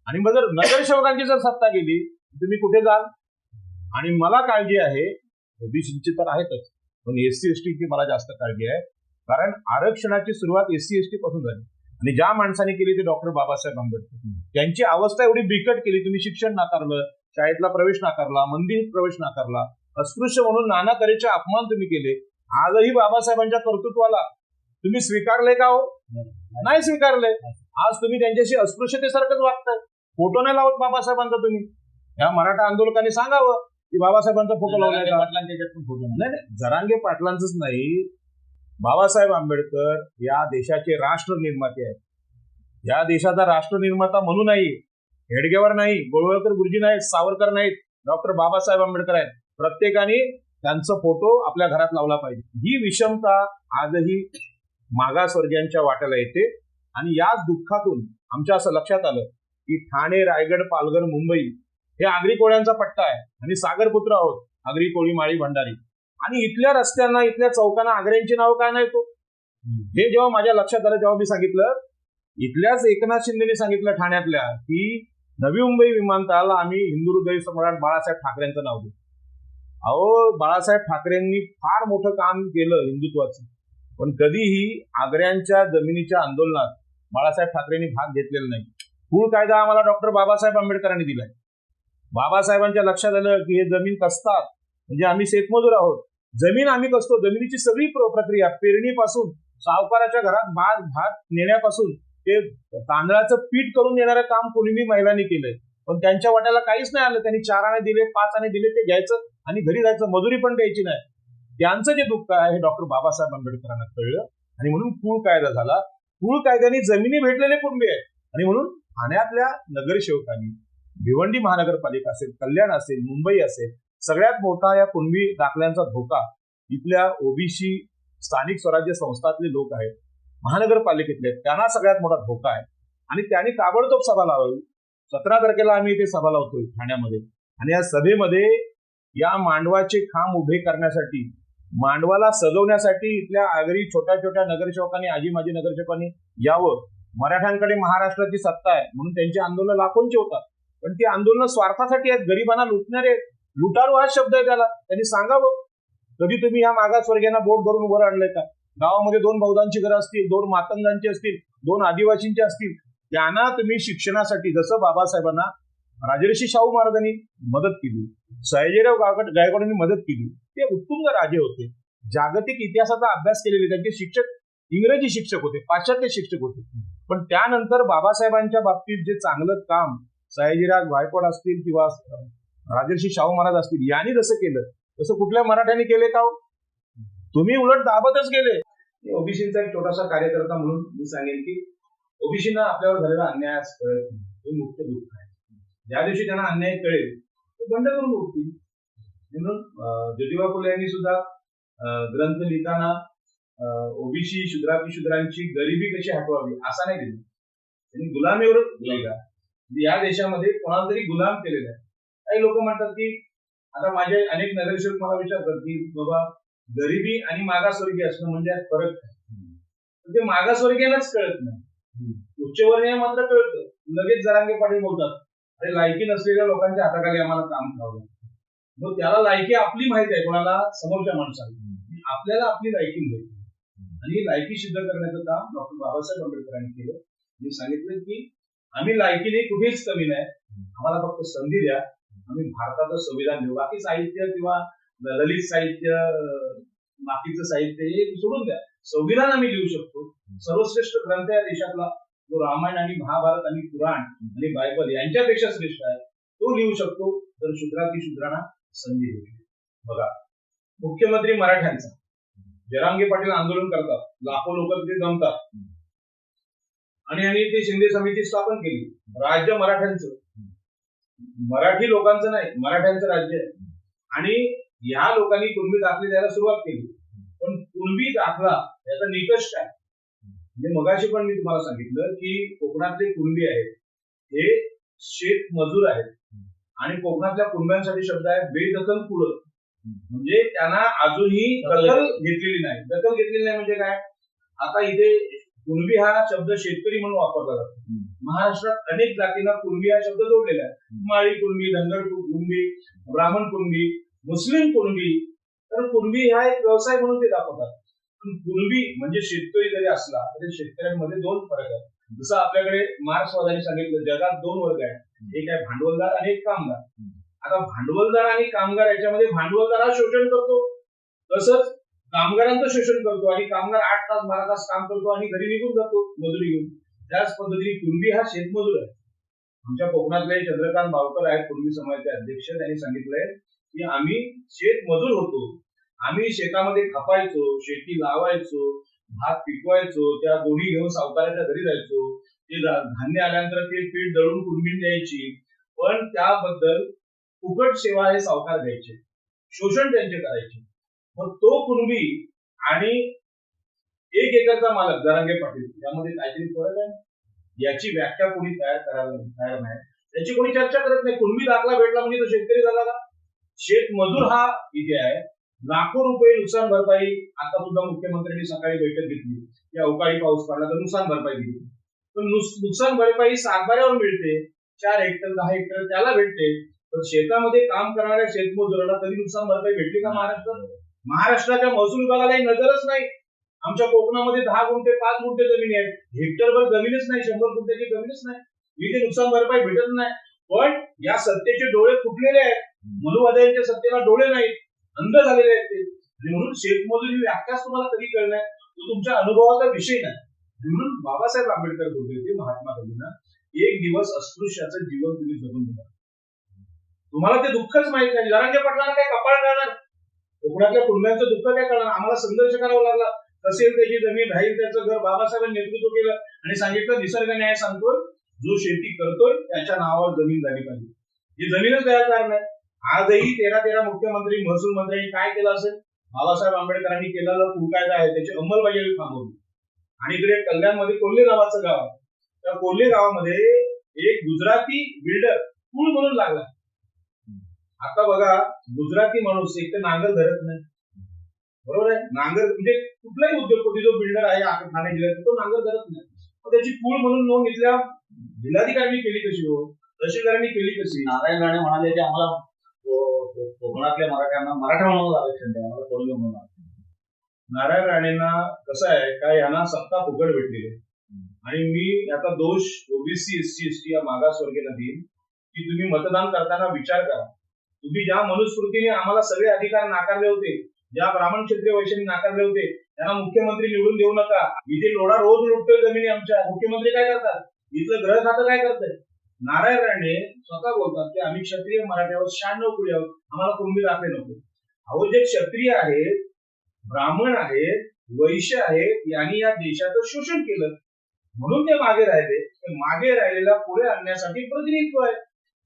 आणि मग जर नगरसेवकांची जर सत्ता गेली तुम्ही कुठे जाल? आणि मला काळजी आहे, OBCची तर आहेतच, पण SC ST ची मला जास्त काळजी आहे. कारण आरक्षणाची सुरुवात SC ST पासून झाली, आणि ज्या माणसाने केली ते डॉक्टर बाबासाहेब आंबेडकर. त्यांची अवस्था एवढी बिकट केली, तुम्ही शिक्षण नाकारलं, शाळेतला प्रवेश नाकारला, मंदिरात प्रवेश नाकारला, अस्पृश्य म्हणून नाना तऱ्हेचे अपमान तुम्ही केले. आजही बाबासाहेबांच्या कर्तृत्वाला तुम्ही स्वीकारले का हो? नाही स्वीकारले. आज तुम्ही त्यांच्याशी अस्पृश्यतेसारखंच वागताय. फोटो नाही लावत बाबासाहेबांचा. तुम्ही या मराठा आंदोलकांनी सांगावं की बाबासाहेबांचा फोटो लावलाय का? फोटो नाही, जरांगे पाटलांचंच नाही, बाबासाहेब आंबेडकर या देशाचे राष्ट्र निर्माते आहेत. या देशाचा राष्ट्र निर्माता म्हणून नाही, हेडगेवर नाही, गोळवळकर गुरुजी नाहीत, सावरकर नाहीत, डॉक्टर बाबासाहेब आंबेडकर आहेत. प्रत्येकाने त्यांचा फोटो आपल्या घरात लावला पाहिजे. ही विषमता आजही मागासवर्गीयांच्या वाट्याला येते. आणि याच दुःखातून आमच्या असं लक्षात आलं की ठाणे, रायगड, पालघर, मुंबई हे आगरी कोळ्यांचा पट्टा आहे, आणि सागरपुत्र आहोत आगरी, कोळी, माळी, भंडारी. आणि इथल्या रस्त्यांना, इथल्या चौकांना आगऱ्यांची नावं काय नाही तो? हे जेव्हा माझ्या लक्षात आलं तेव्हा मी सांगितलं, इथल्याच एकनाथ शिंदेनी सांगितलं ठाण्यातल्या की नवी मुंबई विमानतळाला आम्ही हिंदू हृदय सम्राट बाळासाहेब ठाकरेंचं नाव देऊ. अहो, बाळासाहेब ठाकरेंनी फार मोठं काम केलं हिंदुत्वाचं, पण कधीही आग्र्यांच्या जमिनीच्या आंदोलनात बाळासाहेब ठाकरेंनी भाग घेतलेला नाही. मूळ कायदा आम्हाला डॉक्टर बाबासाहेब आंबेडकरांनी दिलाय. बाबासाहेबांच्या लक्षात आलं की हे जमीन कसतात म्हणजे आम्ही शेतमजूर आहोत, जमीन आम्ही कसतो. जमिनीची सगळी प्रक्रिया, पेरणीपासून सावकाराच्या घरात भात नेण्यापासून ते तांदळाचं पीठ करून येणारं काम कुणबी महिलांनी केलंय. पण त्यांच्या वाट्याला काहीच नाही आलं. त्यांनी 4 आणे दिले, 5 आणे दिले, ते घ्यायचं आणि घरी जायचं, मजुरी पण द्यायची नाही. त्यांचं जे दुःख आहे हे डॉक्टर बाबासाहेब आंबेडकरांना कळलं, आणि म्हणून कुळ कायदा झाला. कुळ कायद्याने जमिनी भेटलेले कुणबी आहेत, आणि म्हणून ठाण्यातल्या नगरसेवकांनी भिवंडी महानगरपालिका असेल, कल्याण असेल, मुंबई असेल, सगळ्यात मोठा या कुणबी दाखल्यांचा धोका इथल्या ओबीसी स्थानिक स्वराज्य संस्थातले लोक आहेत, महानगरपालिकेतले, त्यांना सगळ्यात मोठा धोका आहे. आणि त्यांनी ताबडतोब सभा लावावी. 17 तारखेला आम्ही इथे सभा लावतोय ठाण्यामध्ये, आणि या सभेमध्ये या मांडवाचे खांब उभे करण्यासाठी, मांडवाला सजवण्यासाठी इथल्या आगरी छोट्या छोट्या नगरसेवकांनी, आजी माजी नगरसेवकांनी यावं. मराठ्यांकडे महाराष्ट्राची सत्ता आहे म्हणून त्यांची आंदोलनं लाखोंची होतात, पण ती आंदोलनं स्वार्थासाठी आहेत, गरिबांना लुटणारे, लुटारू हा शब्द आहे त्याला. त्यांनी सांगावं, कधी तुम्ही या मागासवर्गीयांना बोट धरून वर आणलंय का? गावामध्ये 2 बौद्धांची घरं असतील, 2 मातंगांची असतील, 2 आदिवासींची असतील, त्यांना तुम्ही शिक्षणासाठी, जसं बाबासाहेबांना राजर्षी शाहू महाराजांनी मदत केली, सयाजीराव गायकवाडांनी मदत केली, ते उत्तुंग राजे होते, जागतिक इतिहासाचा अभ्यास केलेले, त्यांचे शिक्षक इंग्रजी शिक्षक होते, पाश्चात्य शिक्षक होते. पण त्यानंतर बाबासाहेबांच्या बाबतीत जे चांगलं काम सयाजीराव गायकवाड असतील किंवा राजर्षी शाहू महाराज असतील, यांनी जसं केलं तसं कुठल्या मराठ्यांनी केले का? तुम्ही उलट दाबतच गेले. ओबीसीचा एक छोटासा कार्यकर्ता म्हणून मी सांगेन की ओबीसीना आपल्यावर झालेला अन्याय कळत नाही, हे मुख्य दुःख आहे. ज्या दिवशी त्यांना अन्याय कळेल ते बंड करून उठतील. म्हणून ज्योतिबा फुले यांनी सुद्धा ग्रंथ लिहिताना ओबीसी शूद्रांची गरिबी कशी हटवावी असा नाही दिली, त्यांनी गुलामीवर लिहिला. या देशामध्ये कोणाला तरी गुलाम केलेला आहे. काही लोक म्हणतात की, आता माझे अनेक नगरसेवक मला विचारतात की बाबा गरिबी आणि मागासवर्गीय असणं म्हणजे फरक काय? ते मागासवर्गीयांनाच कळत नाही, उच्चवर्णीय मात्र कळतं. लगेच जरांगे पाटील बोलतात, अरे लायकी नसलेल्या लोकांच्या हाताखाली आम्हाला काम करावं. मग त्याला लायकी आपली माहिती आहे, कोणाला? समोरच्या माणसाला. आपल्याला आपली लायकी माहिती, आणि ही लायकी सिद्ध करण्याचं काम डॉक्टर बाबासाहेब आंबेडकरांनी केलं. मी सांगितलं की आम्ही लायकीने कुठेच कमी नाही, आम्हाला फक्त संधी द्या, आम्ही भारताचं संविधान देऊ. बाकी साहित्य किंवा ललित साहित्य, बाकीचं साहित्य हे सोडून द्या, संविधान आम्ही लिहू शकतो. सर्वश्रेष्ठ ग्रंथ या देशातला जो रामायण आणि महाभारत आणि पुराण आणि बायबल यांच्यापेक्षा श्रेष्ठ आहे, तो लिहू शकतो तर शूद्रांना संधी देऊ. बघा, मुख्यमंत्री मराठ्यांचा, जरांगे पाटील आंदोलन करतात, लाखो लोक तिथे जमतात, आणि ते शिंदे समिती स्थापन केली. राज्य मराठ्यांचं, मराठी लोकांचं नाही, मराठ्यांचं राज्य आहे. आणि या लोकांनी कुणबी दाखले द्यायला सुरुवात केली. पण कुणबी दाखला याचा निकष काय? म्हणजे मगाशी पण मी तुम्हाला सांगितलं की कोकणातले कुणबी आहेत हे शेत मजूर आहेत, आणि कोकणातल्या कुणब्यांसाठी शब्द आहे बेदखल कुळ, म्हणजे त्यांना अजूनही दखल घेतलेली नाही. दखल घेतलेली नाही म्हणजे काय? आता इथे कुणबी हा शब्द शेतकरी म्हणून वापरला जातो. महाराष्ट्रात अनेक जातींना कुणबी हा शब्द जोडलेला आहे. माळी कुणबी, धनगर कुणबी, ब्राह्मण कुणबी, मुस्लिम कुणबी. तर कुणबी हा एक व्यवसाय म्हणून ते दाखवतात. पण कुणबी म्हणजे शेतकरी जरी असला तरी शेतकऱ्यांमध्ये 2 फरक आहेत. जसं आपल्याकडे मार्क्सवाद्यांनी सांगितलं, जगात 2 वर्ग आहेत, एक आहे भांडवलदार आणि एक कामगार. आता भांडवलदार आणि कामगार याच्यामध्ये भांडवलदार हा शोषण करतो, तसंच कामगारांचं शोषण करतो, आणि कामगार 8 तास 12 तास काम करतो आणि घरी निघून जातो मजुरी घेऊन. त्याच पद्धतीने कुणबी हा शेतमजूर आहे. आमच्या कोकणातले चंद्रकांत बावकर आहेत कुणबी समाजाचे अध्यक्ष, त्यांनी सांगितलंय की आम्ही शेतमजूर होतो, आम्ही शेतामध्ये खपायचो, शेती लावायचो, भात पिकवायचो, त्या गोणी घेऊन सावकाराच्या घरी जायचो, ते धान्य आल्यानंतर ते पीठ दळून कुणबी द्यायची, पण त्याबद्दल फुकट सेवा हे सावकार द्यायचे, शोषण त्यांचे करायचे. मग तो कुणबी आणि 1 एकरचा मालक जरांगे पाटील यामध्ये काहीतरी फरक आहे. याची व्याख्या कोणी करायला तयार नाही, त्याची कोणी चर्चा करत नाही. कुणबी दाखला भेटला म्हणजे तो शेतकरी झाला का? शेतमजूर हा इथे आहे. लाखो रुपये नुकसान भरपाई, आता सुद्धा मुख्यमंत्र्यांनी सकाळी बैठक घेतली की अवकाळी पाऊस पडला तर नुकसान भरपाई दिली. पण नुकसान भरपाई सातबाऱ्यावर मिळते, 4 हेक्टर 10 हेक्टर त्याला भेटते. पण शेतामध्ये काम करणाऱ्या शेतमजुराला कधी नुकसान भरपाई भेटली का महाराष्ट्रात? महाराष्ट्राच्या महसूल विभागाला नजरच नाही. आमच्या कोकणामध्ये 10 गुंठे 5 गुंठे जमीन आहे, हेक्टरभर जमीनच नाही, 100 गुंठ्याची जमीनच नाही, इथे नुकसान भरपाई भेटत नाही. पण या सत्तेचे डोळे फुटलेले आहेत, मनुवाद्यांच्या सत्तेला डोळे नाहीत, अंध झालेले आहेत ते. म्हणून शेतमजुरी व्याख्याच तुम्हाला कधी कळणार, तो तुमच्या अनुभवाचा विषय नाही. म्हणून बाबासाहेब आंबेडकर बोलले होते महात्मा गांधींना, 1 दिवस अस्पृश्याचं जीवन तुम्ही जगून घ्या. तुम्हाला ते दुःखच माहित नाही. जरांगे पाटलांना काय कपाळ करणार? कोकणातल्या कुटुंबांचं दुःख काय करणार? आम्हाला संघर्ष करावा लागला. तसेल त्याची जमीन राहील त्याचं घर. बाबासाहेबांनी नेतृत्व केलं आणि सांगितलं निसर्ग न्याय सांगतोय, जो शेती करतोय त्याच्या नावावर जमीन झाली पाहिजे. ही जमीनच तयार करणार नाही. आजही 13 मुख्यमंत्री महसूल मंत्र्यांनी काय केलं असेल? बाबासाहेब आंबेडकरांनी केलेलं पूल कायदा आहे त्याची अंमलबजावणी थांबवली. आणि इकडे कल्याणमध्ये कोल्हे नावाचं गाव आहे. त्या कोल्हे गावामध्ये एक गुजराती बिल्डर पूल म्हणून लागला. आता बघा, गुजराती माणूस एक तर नांगर धरत नाही, बरोबर आहे. नांगर म्हणजे कुठलाही उद्योगपती जो बिल्डर आहे ठाणे जिल्ह्यात तो नांगर धरत नाही. त्याची पूल म्हणून नोंद इथल्या जिल्हाधिकाऱ्यांनी केली कशी हो, तहसीलदारांनी केली कशी? नारायण राणे म्हणाले की आम्हाला कोकणातल्या मराठ्यांना मराठा म्हणून आरक्षण द्या, आम्हाला कोल्हे म्हणून आरक्षण द्या. नारायण राणेंना कसं आहे काय, यांना सत्ता फुकट भेटलेली आहे. आणि मी याचा दोष ओबीसी एससी एसटी या मागासवर्गीयांना देईन की तुम्ही मतदान करताना विचार करा. तुम्ही ज्या मनुस्मृतीने आम्हाला सगळे अधिकार नाकारले होते, ज्या ब्राह्मण क्षत्रिय वैश्यांनी नाकारले होते, त्यांना मुख्यमंत्री निवडून देऊ नका. इथे लोढा रोज लुटतोय जमिनी आमच्या. मुख्यमंत्री काय करतात? इथलं ग्रह खातं काय करतंय? नारायण राणे स्वतः बोलतात की आम्ही क्षत्रिय मराठ्यावर 96 कुळी आहोत, आम्हाला कुणबी दाखले नको. अहो, जे क्षत्रिय आहेत, ब्राह्मण आहेत, वैश्य आहेत, यांनी या देशाचं शोषण केलं म्हणून ते मागे राहिले. मागे राहिलेला पुढे आणण्यासाठी प्रतिनिधित्व आहे.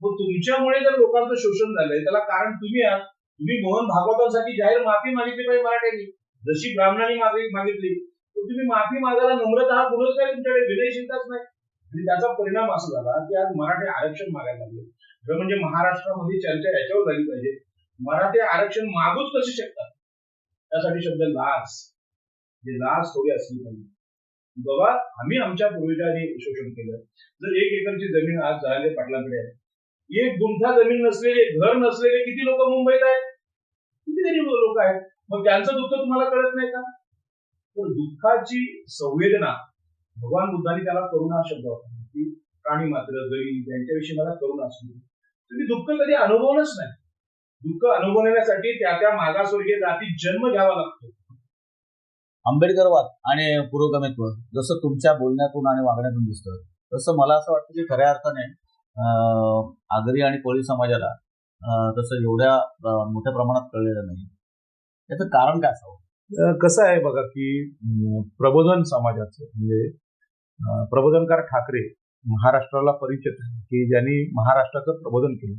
मग तुमच्यामुळे जर लोकांचं शोषण झालंय त्याला कारण तुम्ही आहात. तुम्ही मोहन भागवतांसाठी जाहीर माफी मागितली पाहिजे मराठ्यांनी, जशी ब्राह्मणांनी मागितली. तुम्ही माफी मागायला नम्रता हा गुणच काय तुमच्याकडे? विनयशीलताच नाही. आणि त्याचा परिणाम असा झाला की आज मराठी आरक्षण मागायला लागले. खरं म्हणजे महाराष्ट्रामध्ये चर्चा याच्यावर झाली पाहिजे, मराठी आरक्षण मागूच कसे शकतात? त्यासाठी शब्द लाच, जे लाच थोडी असली पाहिजे. बाबा, आम्ही आमच्या पूर्वजांनी शोषण केलं. जर 1 एकरची जमीन आज जहांगीर पाटलांकडे आहे, 1 गुंठा जमीन नसलेले, घर नसलेले किती लोक मुंबईत आहेत? कितीतरी लोक आहेत. मग त्यांचं दुःख तुम्हाला कळत नाही का? तर दुःखाची संवेदना भगवान बुद्धांनी त्याला करुणा शब्द वापरला की प्राणी मात्र गरीब यांच्याविषयी मला करुणा असते. तुम्ही दुःख कधी अनुभवलंच नाही. दुःख अनुभवण्यासाठी त्या मागासवर्गीय जातीत जन्म घ्यावा लागतो. आंबेडकरवाद आणि पुरोगामित्व जसं तुमच्या बोलण्यातून आणि वागण्यातून दिसतं, तसं मला असं वाटतं की खऱ्या अर्थाने आगरी आणि कोळी समाजाला तसं एवढ्या मोठ्या प्रमाणात कळलेलं नाही. याचं कारण काय असावं? कसं आहे बघा की प्रबोधन समाजाचं म्हणजे प्रबोधनकार ठाकरे महाराष्ट्राला परिचित आहे की ज्यांनी महाराष्ट्राचं प्रबोधन केलं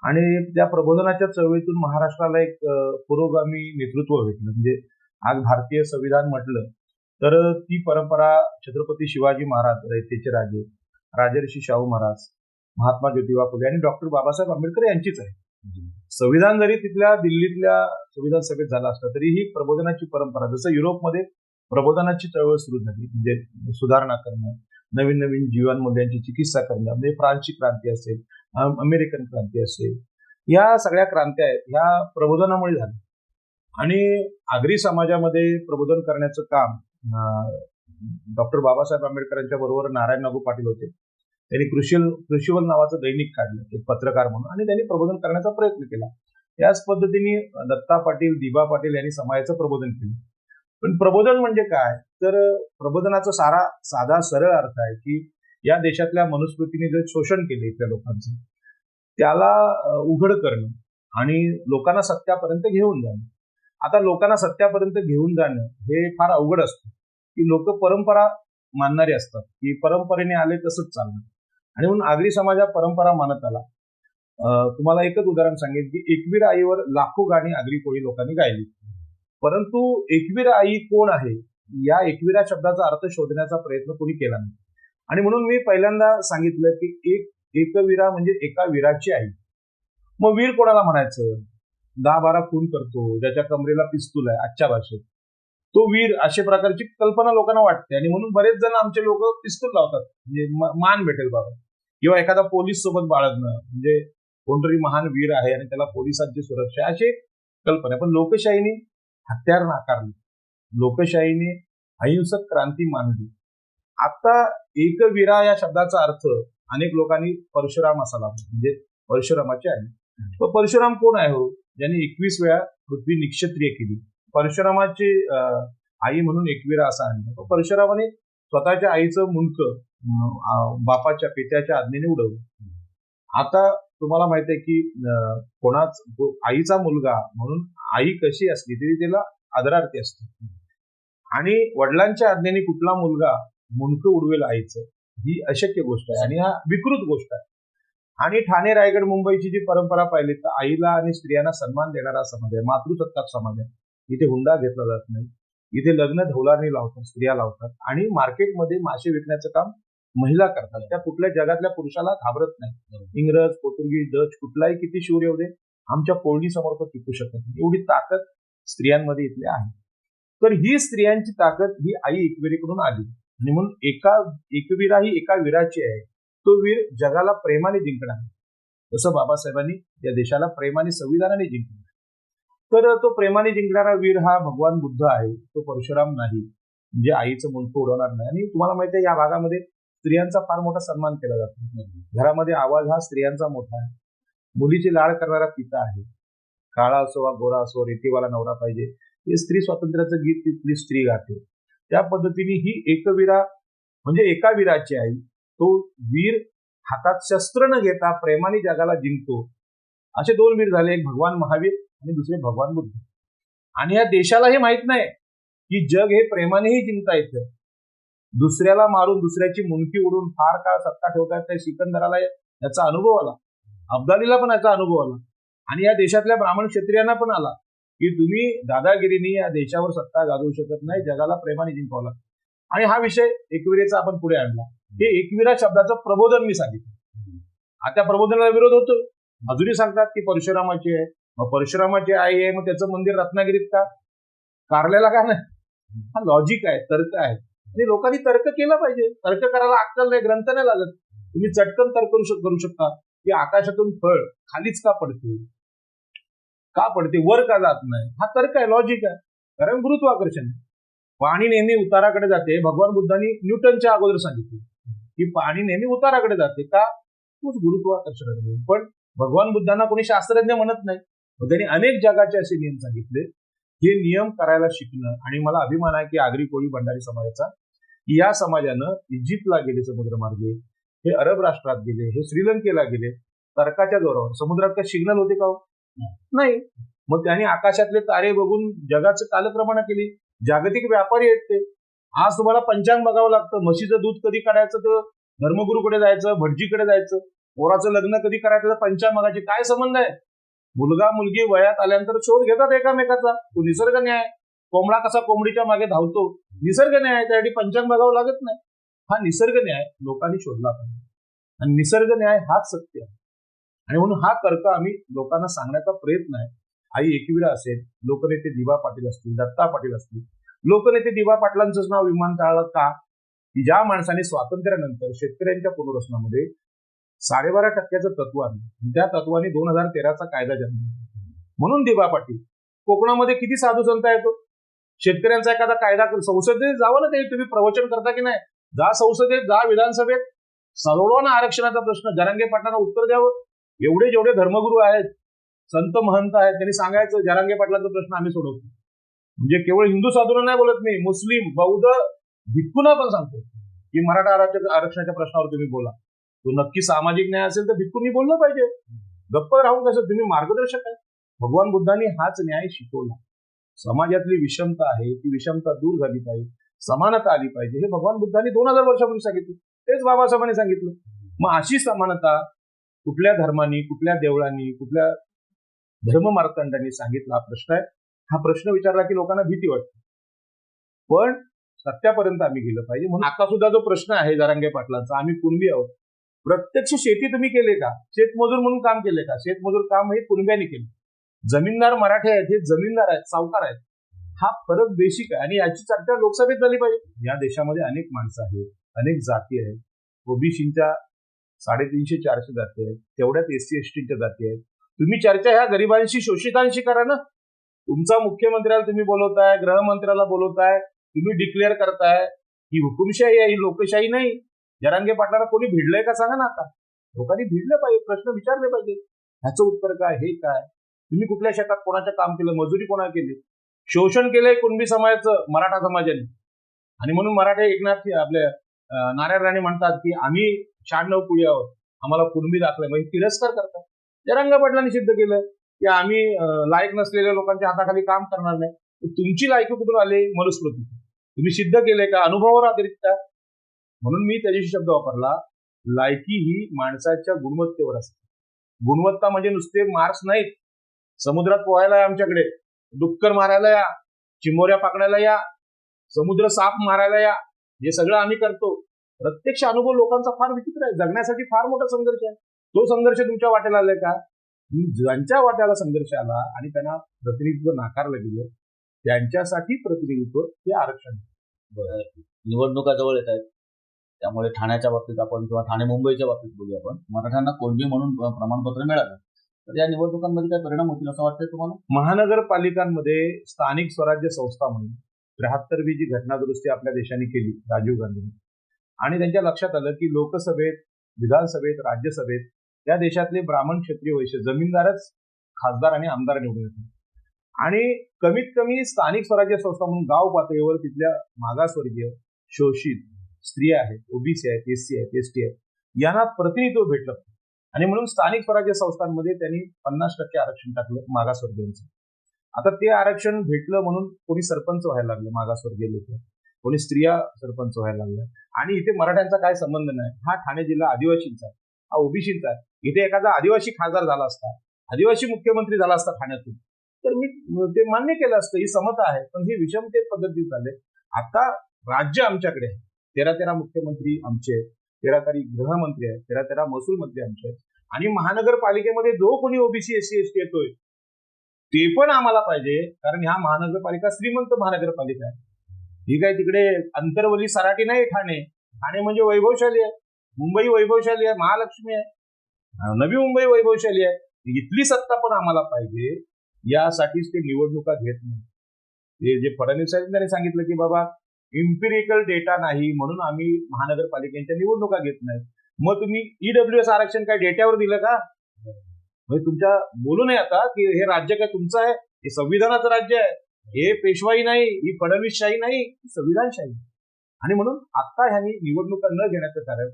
आणि त्या प्रबोधनाच्या चळवळीतून महाराष्ट्राला एक पुरोगामी नेतृत्व भेटलं. म्हणजे आज भारतीय संविधान म्हटलं तर ती परंपरा छत्रपती शिवाजी महाराज, रयतेचे राजे, राजर्षी शाहू महाराज, महात्मा ज्योतिबा फुले आणि डॉक्टर बाबासाहेब आंबेडकर यांचीच आहे. संविधान जरी तिथल्या दिल्लीतल्या संविधान सभेत झाला असला तरी ही प्रबोधनाची परंपरा, जसं युरोपमध्ये प्रबोधनाची चळवळ सुरू झाली म्हणजे सुधारणा करणं, नवीन नवीन जीवनमूल्यांची चिकित्सा करणं, म्हणजे फ्रान्सची क्रांती असेल, अमेरिकन क्रांती असेल, या सगळ्या क्रांत्या आहेत ह्या प्रबोधनामुळे झाल्या. आणि आगरी समाजामध्ये प्रबोधन करण्याचं काम डॉक्टर बाबासाहेब आंबेडकरांच्या बरोबर नारायण नागू पाटील होते. त्यांनी कृषीवल नावाचं दैनिक काढलं, एक पत्रकार म्हणून, आणि त्यांनी प्रबोधन करण्याचा प्रयत्न केला. याच पद्धतीने दत्ता पाटील, दिबा पाटील यांनी समाजाचं प्रबोधन केलं. पण प्रबोधन म्हणजे काय? तर प्रबोधनाचा साधा सरळ अर्थ आहे की या देशातल्या मनुस्मृतीने जे शोषण केले इथल्या लोकांचं त्याला उघड करणं आणि लोकांना सत्यापर्यंत घेऊन जाणं. आता लोकांना सत्यापर्यंत घेऊन जाणं हे फार अवघड असतं की लोक परंपरा मानणारे असतात की परंपरेने आले तसंच चालणार, आणि म्हणून आगरी समाज हा परंपरा मानत आला. तुम्हाला एकच उदाहरण सांगेन की एकवीर आईवर लाखो गाणी आगरी कोळी लोकांनी गायली, परंतु एकवीर आई कोण आहे या एकविरा शब्दाचा अर्थ शोधण्याचा प्रयत्न कोणी केला नाही. आणि म्हणून मी पहिल्यांदा सांगितलं की एकवीरा म्हणजे एका वीराची आई. मग वीर कोणाला म्हणायचं? 10-12 खून करतो, ज्याच्या कमरेला पिस्तूल आहे आजच्या भाषेत, तो वीर, अशा प्रकारची कल्पना लोकांना वाटते. आणि म्हणून बरेच जण आमचे लोक पिस्तूल लावतात म्हणजे मान भेटेल बाबा, किंवा एखादा पोलीस सोबत बाळगणं म्हणजे कोणतरी महान वीर आहे आणि त्याला पोलिसांची सुरक्षा, अशी कल्पना. पण लोकशाहीने हत्यार नाकारली, लोकशाहीने अहिंसक क्रांती मानली. आता एकवीरा या शब्दाचा अर्थ अनेक लोकांनी परशुराम असा लावला, म्हणजे परशुरामाची आई. तो परशुराम कोण आहे हो? ज्यांनी 21 वेळा पृथ्वी निक्षत्रिय केली. परशुरामाची आई म्हणून एकवीरा असा आणलं. परशुरामाने स्वतःच्या आईचं मुंडकं बापाच्या पित्याच्या आज्ञेने उडवलं. आता तुम्हाला माहिती आहे की आईचा मुलगा म्हणून आई कशी असली तरी तिला आदरार्थी असते, आणि वडिलांच्या आज्ञेने कुठला मुलगा मुंडकं उडवेल आईचं ही अशक्य गोष्ट आहे आणि हा विकृत गोष्ट आहे. आणि ठाणे रायगड मुंबईची जी परंपरा पाहिली तर आईला आणि स्त्रियांना सन्मान देणारा समाज आहे, मातृसत्ताक समाज आहे. इथे हुंडा घेतला जात नाही, इथे लग्न ढोलानी लावतात, स्त्रिया लावतात आणि मार्केटमध्ये मासे विकण्याचं काम महिला करतात. त्या कुठल्या जगातल्या पुरुषाला घाबरत नाही. इंग्रज, पोर्तुगीज, डच कुठलाही किती शूर येऊ दे, आमच्या कोळणी समोर तो टिकू शकत नाही. एवढी ताकद स्त्रियांमध्ये इथली आहे. तर ही स्त्रियांची ताकद ही आई एकविरीकडून आली आणि म्हणून एकविरा ही एका वीराची आहे. तो वीर जगाला प्रेमाने जिंकणार, जसं बाबासाहेबांनी या देशाला प्रेमाने संविधानाने जिंकणार. तर तो प्रेमाने जिंकणारा वीर हा भगवान बुद्ध आहे, तो परशुराम नाही. म्हणजे आईचं मुंडकं उडवणार नाही. आणि तुम्हाला माहिती आहे या भागामध्ये स्त्रियांचा फार मोठा सन्मान केला जातो. घरामध्ये आवाज हा स्त्रियांचा मोठा आहे. मुलीची लाड करणारा पिता आहे. काळा असो वा गोरा असो, रेतीवाला नवरा पाहिजे, हे स्त्री स्वातंत्र्याचं गीत तिथली स्त्री गाते. त्या पद्धतीने ही एकवीरा म्हणजे एका वीराची आई, तो वीर हातात शस्त्र न घेता प्रेमाने जगाला जिंकतो. असे दोन वीर झाले, एक भगवान महावीर आणि दुसरे भगवान बुद्ध. आणि या देशाला हे माहित नाही की जग हे प्रेमानेही जिंकता येतं. दुसऱ्याला मारून दुसऱ्याची मुंडकी उडून फार काळ सत्ता ठेवता येत. सिकंदराला याचा अनुभव आला, अब्दालीला पण याचा अनुभव आला आणि या देशातल्या ब्राह्मण क्षत्रियांना पण आला की तुम्ही दादागिरीने या देशावर सत्ता गाजवू शकत नाही, जगाला प्रेमाने जिंकावं लागतं. आणि हा विषय एकविरेचा आपण पुढे आणला. हे एकविरा शब्दाचं प्रबोधन मी सांगितलं. आता प्रबोधनाला विरोध होतो. अजूनही सांगतात की परशुरामाची आहे, मग परशुरामाची आई आहे, मग त्याचं मंदिर रत्नागिरीत का, कारल्याला का नाही? हा लॉजिक आहे, तर्क आहे. आणि लोकांनी तर्क केला पाहिजे. तर्क करायला अक्कल नाही, ग्रंथ नाही लागत. तुम्ही चटकन तर्क करू शकता की आकाशातून फळ खालीच का पडते, वर का जात नाही. हा तर्क आहे, लॉजिक आहे. कारण गुरुत्वाकर्षण, पाणी नेहमी उताराकडे जाते. भगवान बुद्धांनी न्यूटनच्या अगोदर सांगितले की पाणी नेहमी उताराकडे जाते का, तोच गुरुत्वाकर्षण. पण भगवान बुद्धांना कोणी शास्त्रज्ञ म्हणत नाही. त्यांनी अनेक जगाचे असे नियम सांगितले. हे नियम करायला शिकणं, आणि मला अभिमान आहे की आगरी कोळी भंडारी समाजाचा, या समाजानं इजिप्तला गेले समुद्रमार्गे, हे अरब राष्ट्रात गेले, हे श्रीलंकेला गेले तर्काच्या जोरावर. समुद्रात काय सिग्नल होते का? नाही. मग त्यांनी आकाशातले तारे बघून जगाचं कालक्रमणा केली. जागतिक व्यापारी आहेत ते. आज तुम्हाला पंचांग बघावं लागतं. म्हशीचं दूध कधी काढायचं तर धर्मगुरूकडे जायचं, भटजीकडे जायचं. पोराचं लग्न कधी करायचं तर पंचांग बघायचे. काय संबंध आहे? मुलगा मुलगी वयात आल्यानंतर शोध घेतात एकामेकाचा. तो निसर्ग न्याय. कोंबडा कसा कोंबडीच्या मागे धावतो, निसर्ग न्याय. त्यासाठी पंचांग बघावं लागत नाही. हा निसर्ग न्याय लोकांनी शोधला पाहिजे आणि निसर्ग न्याय हाच सत्य आहे. आणि म्हणून हा तर्क आम्ही लोकांना सांगण्याचा प्रयत्न आहे. आई एकविरा असेल, लोकनेते दिवा पाटील असतील, दत्ता पाटील असतील. लोकनेते दिवा पाटलांचंच नाव विमानतळाला का, की ज्या माणसाने स्वातंत्र्यानंतर शेतकऱ्यांच्या पुनर्वसनामध्ये 12.5% तत्व आणलं. त्या तत्वाने 2013चा कायदा जन्मला. म्हणून दिवा पाटील. कोकणामध्ये किती साधू संत येतो. शेतकऱ्यांचा एखादा कायदा संसदेत जावं ना, ते तुम्ही प्रवचन करता की नाही, जा संसदेत, जा विधानसभेत, सोडवा ना आरक्षणाचा प्रश्न. जरांगे पाटलांना उत्तर द्यावं. एवढे जेवढे धर्मगुरू आहेत, संत महंत आहेत, त्यांनी सांगायचं जरांगे पाटलांचा प्रश्न आम्ही सोडवतो. म्हणजे केवळ हिंदू साधूंना नाही बोलत मी, मुस्लिम, बौद्ध, भिक्खूंना पण सांगतो की मराठा आरक्षणाच्या प्रश्नावर तुम्ही बोला. तो नक्की सामाजिक न्याय असेल तर भिक्खूंनी बोललं पाहिजे. गप्प राहून कसं, तुम्ही मार्गदर्शक आहे. भगवान बुद्धांनी हाच न्याय शिकवला. समाजातली विषमता आहे, ती विषमता दूर झाली पाहिजे, समानता आली पाहिजे, हे भगवान बुद्धांनी 2000 वर्षापूर्वी सांगितलं. तेच बाबासाहेबांनी सांगितलं. मग अशी समानता कुठल्या धर्मानी, कुठल्या देवळांनी, कुठल्या धर्ममार्तंडांनी सांगितला हा प्रश्न आहे. हा प्रश्न विचारला की लोकांना भीती वाटते. पण सत्यापर्यंत आम्ही गेलं पाहिजे. म्हणून आता सुद्धा जो प्रश्न आहे जरांगे पाटलांचा, आम्ही कुणबी आहोत. प्रत्यक्ष शेती तुम्ही केले का? शेतमजूर म्हणून काम केले का? शेतमजूर काम हे कुणब्याने केले. जमीनदार मराठे आहेत, हे जमीनदार आहेत, सावकार आहेत. हा फरक बेसिक आहे आणि याची चर्चा लोकसभेत झाली पाहिजे. या देशामध्ये अनेक माणसं आहेत, अनेक जाती आहेत. ओबीसीच्या 350-400 जाती आहेत, तेवढ्याच एससी एसटीच्या जाती आहेत. तुम्ही चर्चा ह्या गरिबांशी, शोषितांशी करा ना. तुमचा मुख्यमंत्र्याला तुम्ही बोलवताय, गृहमंत्र्याला बोलवताय, तुम्ही डिक्लेअर करताय ही हुकुमशाही आहे, ही लोकशाही नाही. जरांगे पाटलांना कोणी भिडलंय का सांगा ना. आता लोकांनी भिडलं पाहिजे, प्रश्न विचारले पाहिजे. ह्याचं उत्तर काय, हे काय, तुम्ही कुठल्या शेतात कोणाचं काम केलं, मजुरी कोणा केली, शोषण केलंय कुणबी समाजाचं मराठा समाजाने. आणि म्हणून मराठे एकनाथ आपल्या नारायण राणे म्हणतात की आम्ही 96 कुळी आहोत, आम्हाला कुणबी दाखलंय, म्हणजे तिरस्कार करतात. जरांगे पाटलांनी सिद्ध केलं की आम्ही लायक नसलेल्या लोकांच्या हाताखाली काम करणार नाही. तुमची लायकी कुठून आली? मनुस्मृती. तुम्ही सिद्ध केले का? अनुभवावर आधारित का? म्हणून मी त्या दिवशी शब्द वापरला, लायकी ही माणसाच्या गुणवत्तेवर असते. गुणवत्ता म्हणजे नुसते मार्क्स नाहीत. समुद्रात पोहायला या आमच्याकडे, डुक्कर मारायला या, चिमोऱ्या पकडायला या, समुद्र साप मारायला या, हे सगळं आम्ही करतो. प्रत्यक्ष अनुभव लोकांचा फार विचित्र आहे. जगण्यासाठी फार मोठा संघर्ष आहे. तो संघर्ष तुमच्या वाटेला आलाय का? ज्यांच्या वाट्याला संघर्ष आला आणि त्यांना प्रतिनिधित्व नाकारलं गेलं, त्यांच्यासाठी प्रतिनिधित्व हे आरक्षण. निवडणुका जवळ येत आहेत, त्यामुळे ठाण्याच्या बाबतीत आपण किंवा ठाणे मुंबईच्या बाबतीत बोलूया. आपण मराठ्यांना कोणबी म्हणून प्रमाणपत्र मिळालं, तर या निवडणुकांमध्ये काय परिणाम होतील असं वाटतंय तुम्हाला? महानगरपालिकांमध्ये स्थानिक स्वराज्य संस्था म्हणून 73वी जी घटना दुरुस्ती आपल्या देशाने केली राजीव गांधींनी, आणि त्यांच्या लक्षात आलं की लोकसभेत, विधानसभेत, राज्यसभेत या देशातले ब्राह्मण, क्षत्रिय, वैश्य जमीनदारच खासदार आणि आमदार निवडून येतात. आणि कमीत कमी स्थानिक स्वराज्य संस्था म्हणून गाव पातळीवर तिथल्या मागासवर्गीय, शोषित स्त्रिया आहेत, ओबीसी आहेत, एससी आहेत, एसटी आहेत, यांना प्रतिनिधित्व भेटलं. आणि म्हणून स्थानिक स्वराज्य संस्थांमध्ये त्यांनी 50% आरक्षण टाकलं मागासवर्गीयांचं. आता ते आरक्षण भेटलं म्हणून कोणी सरपंच व्हायला लागलं, मागासवर्गीय लोक, कोणी स्त्रिया सरपंच व्हायला लागल्या. आणि इथे मराठ्यांचा काय संबंध नाही. हा ठाणे जिल्हा आदिवासींचा, हा ओबीसीचा आहे. इथे एखादा आदिवासी खासदार झाला असता, आदिवासी मुख्यमंत्री झाला असता ठाण्यातून, तर मी ते मान्य केलं असतं, ही समता आहे. पण हे विषमते पद्धतीत झाले. आता राज्य आमच्याकडे आहे, 13 मुख्यमंत्री आमचे, 13 गृहमंत्री आहेत, 13 महसूल मंत्री आमचे आहेत. आणि महानगरपालिकेमध्ये जो कोणी ओबीसी, एससी, एसटी येतोय ते पण आम्हाला पाहिजे, कारण ह्या महानगरपालिका श्रीमंत महानगरपालिका आहे. ही काय तिकडे अंतरवली सराटी नाही. ठाणे म्हणजे वैभवशाली आहे. मुंबई वैभवशाली आहे, महालक्ष्मी आहे, नवी मुंबई वैभवशाली आहे. इथली सत्ता पण आम्हाला पाहिजे. यासाठीच ते निवडणुका घेत नाही. हे जे फडणवीस साहेब त्यांनी सांगितलं की बाबा इम्पिरिकल डेटा नाही म्हणून आम्ही महानगरपालिकेच्या निवडणुका घेत नाही. मग तुम्ही ईडब्ल्यूएस आरक्षण काय डेट्यावर दिलं का? म्हणजे तुमच्या बोलू नये आता की हे राज्य काय तुमचं आहे, हे संविधानाचं राज्य आहे, हे पेशवाई नाही, ही फडणवीसशाही नाही, ही संविधानशाही. आणि म्हणून आता ह्यांनी निवडणुका न घेण्याचं कारण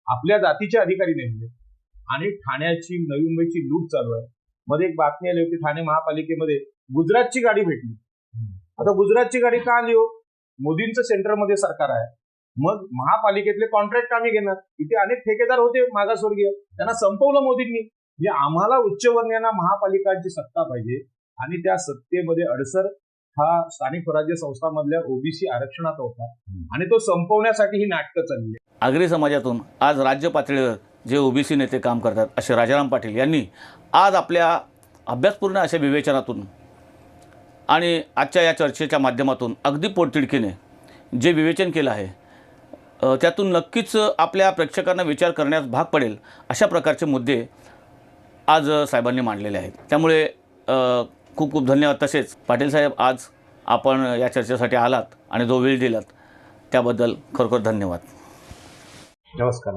आपल्या जातीचे अधिकारी नेमले आणि ठाण्याची, नवी मुंबईची लूट चालू आहे. मध्ये एक बातमी आली होती, ठाणे महापालिकेमध्ये गुजरातची गाडी भेटली. आता गुजरातची गाडी का आली हो? मोदींचं सेंटरमध्ये सरकार आहे, मग महापालिकेतले कॉन्ट्रॅक्ट आम्ही घेणार. इथे अनेक ठेकेदार होते मागासवर्गीय, त्यांना संपवलं मोदींनी. म्हणजे आम्हाला उच्चवर्णीयांना महापालिकांची सत्ता पाहिजे आणि त्या सत्तेमध्ये अडसर हा स्थानिक स्वराज्य संस्थांमधल्या ओबीसी आरक्षणाचा होता आणि तो संपवण्यासाठी ही नाटकं चालली. आगरी समाजातून आज राज्य पातळीवर जे ओबीसी नेते काम करतात असे राजाराम पाटील यांनी आज आपल्या अभ्यासपूर्ण अशा विवेचनातून आणि आजच्या या चर्चेच्या माध्यमातून अगदी पोटतिडकीने जे विवेचन केलं आहे, त्यातून नक्कीच आपल्या प्रेक्षकांना विचार करण्यास भाग पडेल अशा प्रकारचे मुद्दे आज साहेबांनी मांडलेले आहेत. त्यामुळे खूप खूप धन्यवाद. तसेच पाटील साहेब, आज आपण या चर्चेसाठी आलात आणि जो वेळ दिलात त्याबद्दल खरोखर धन्यवाद. नमस्कार.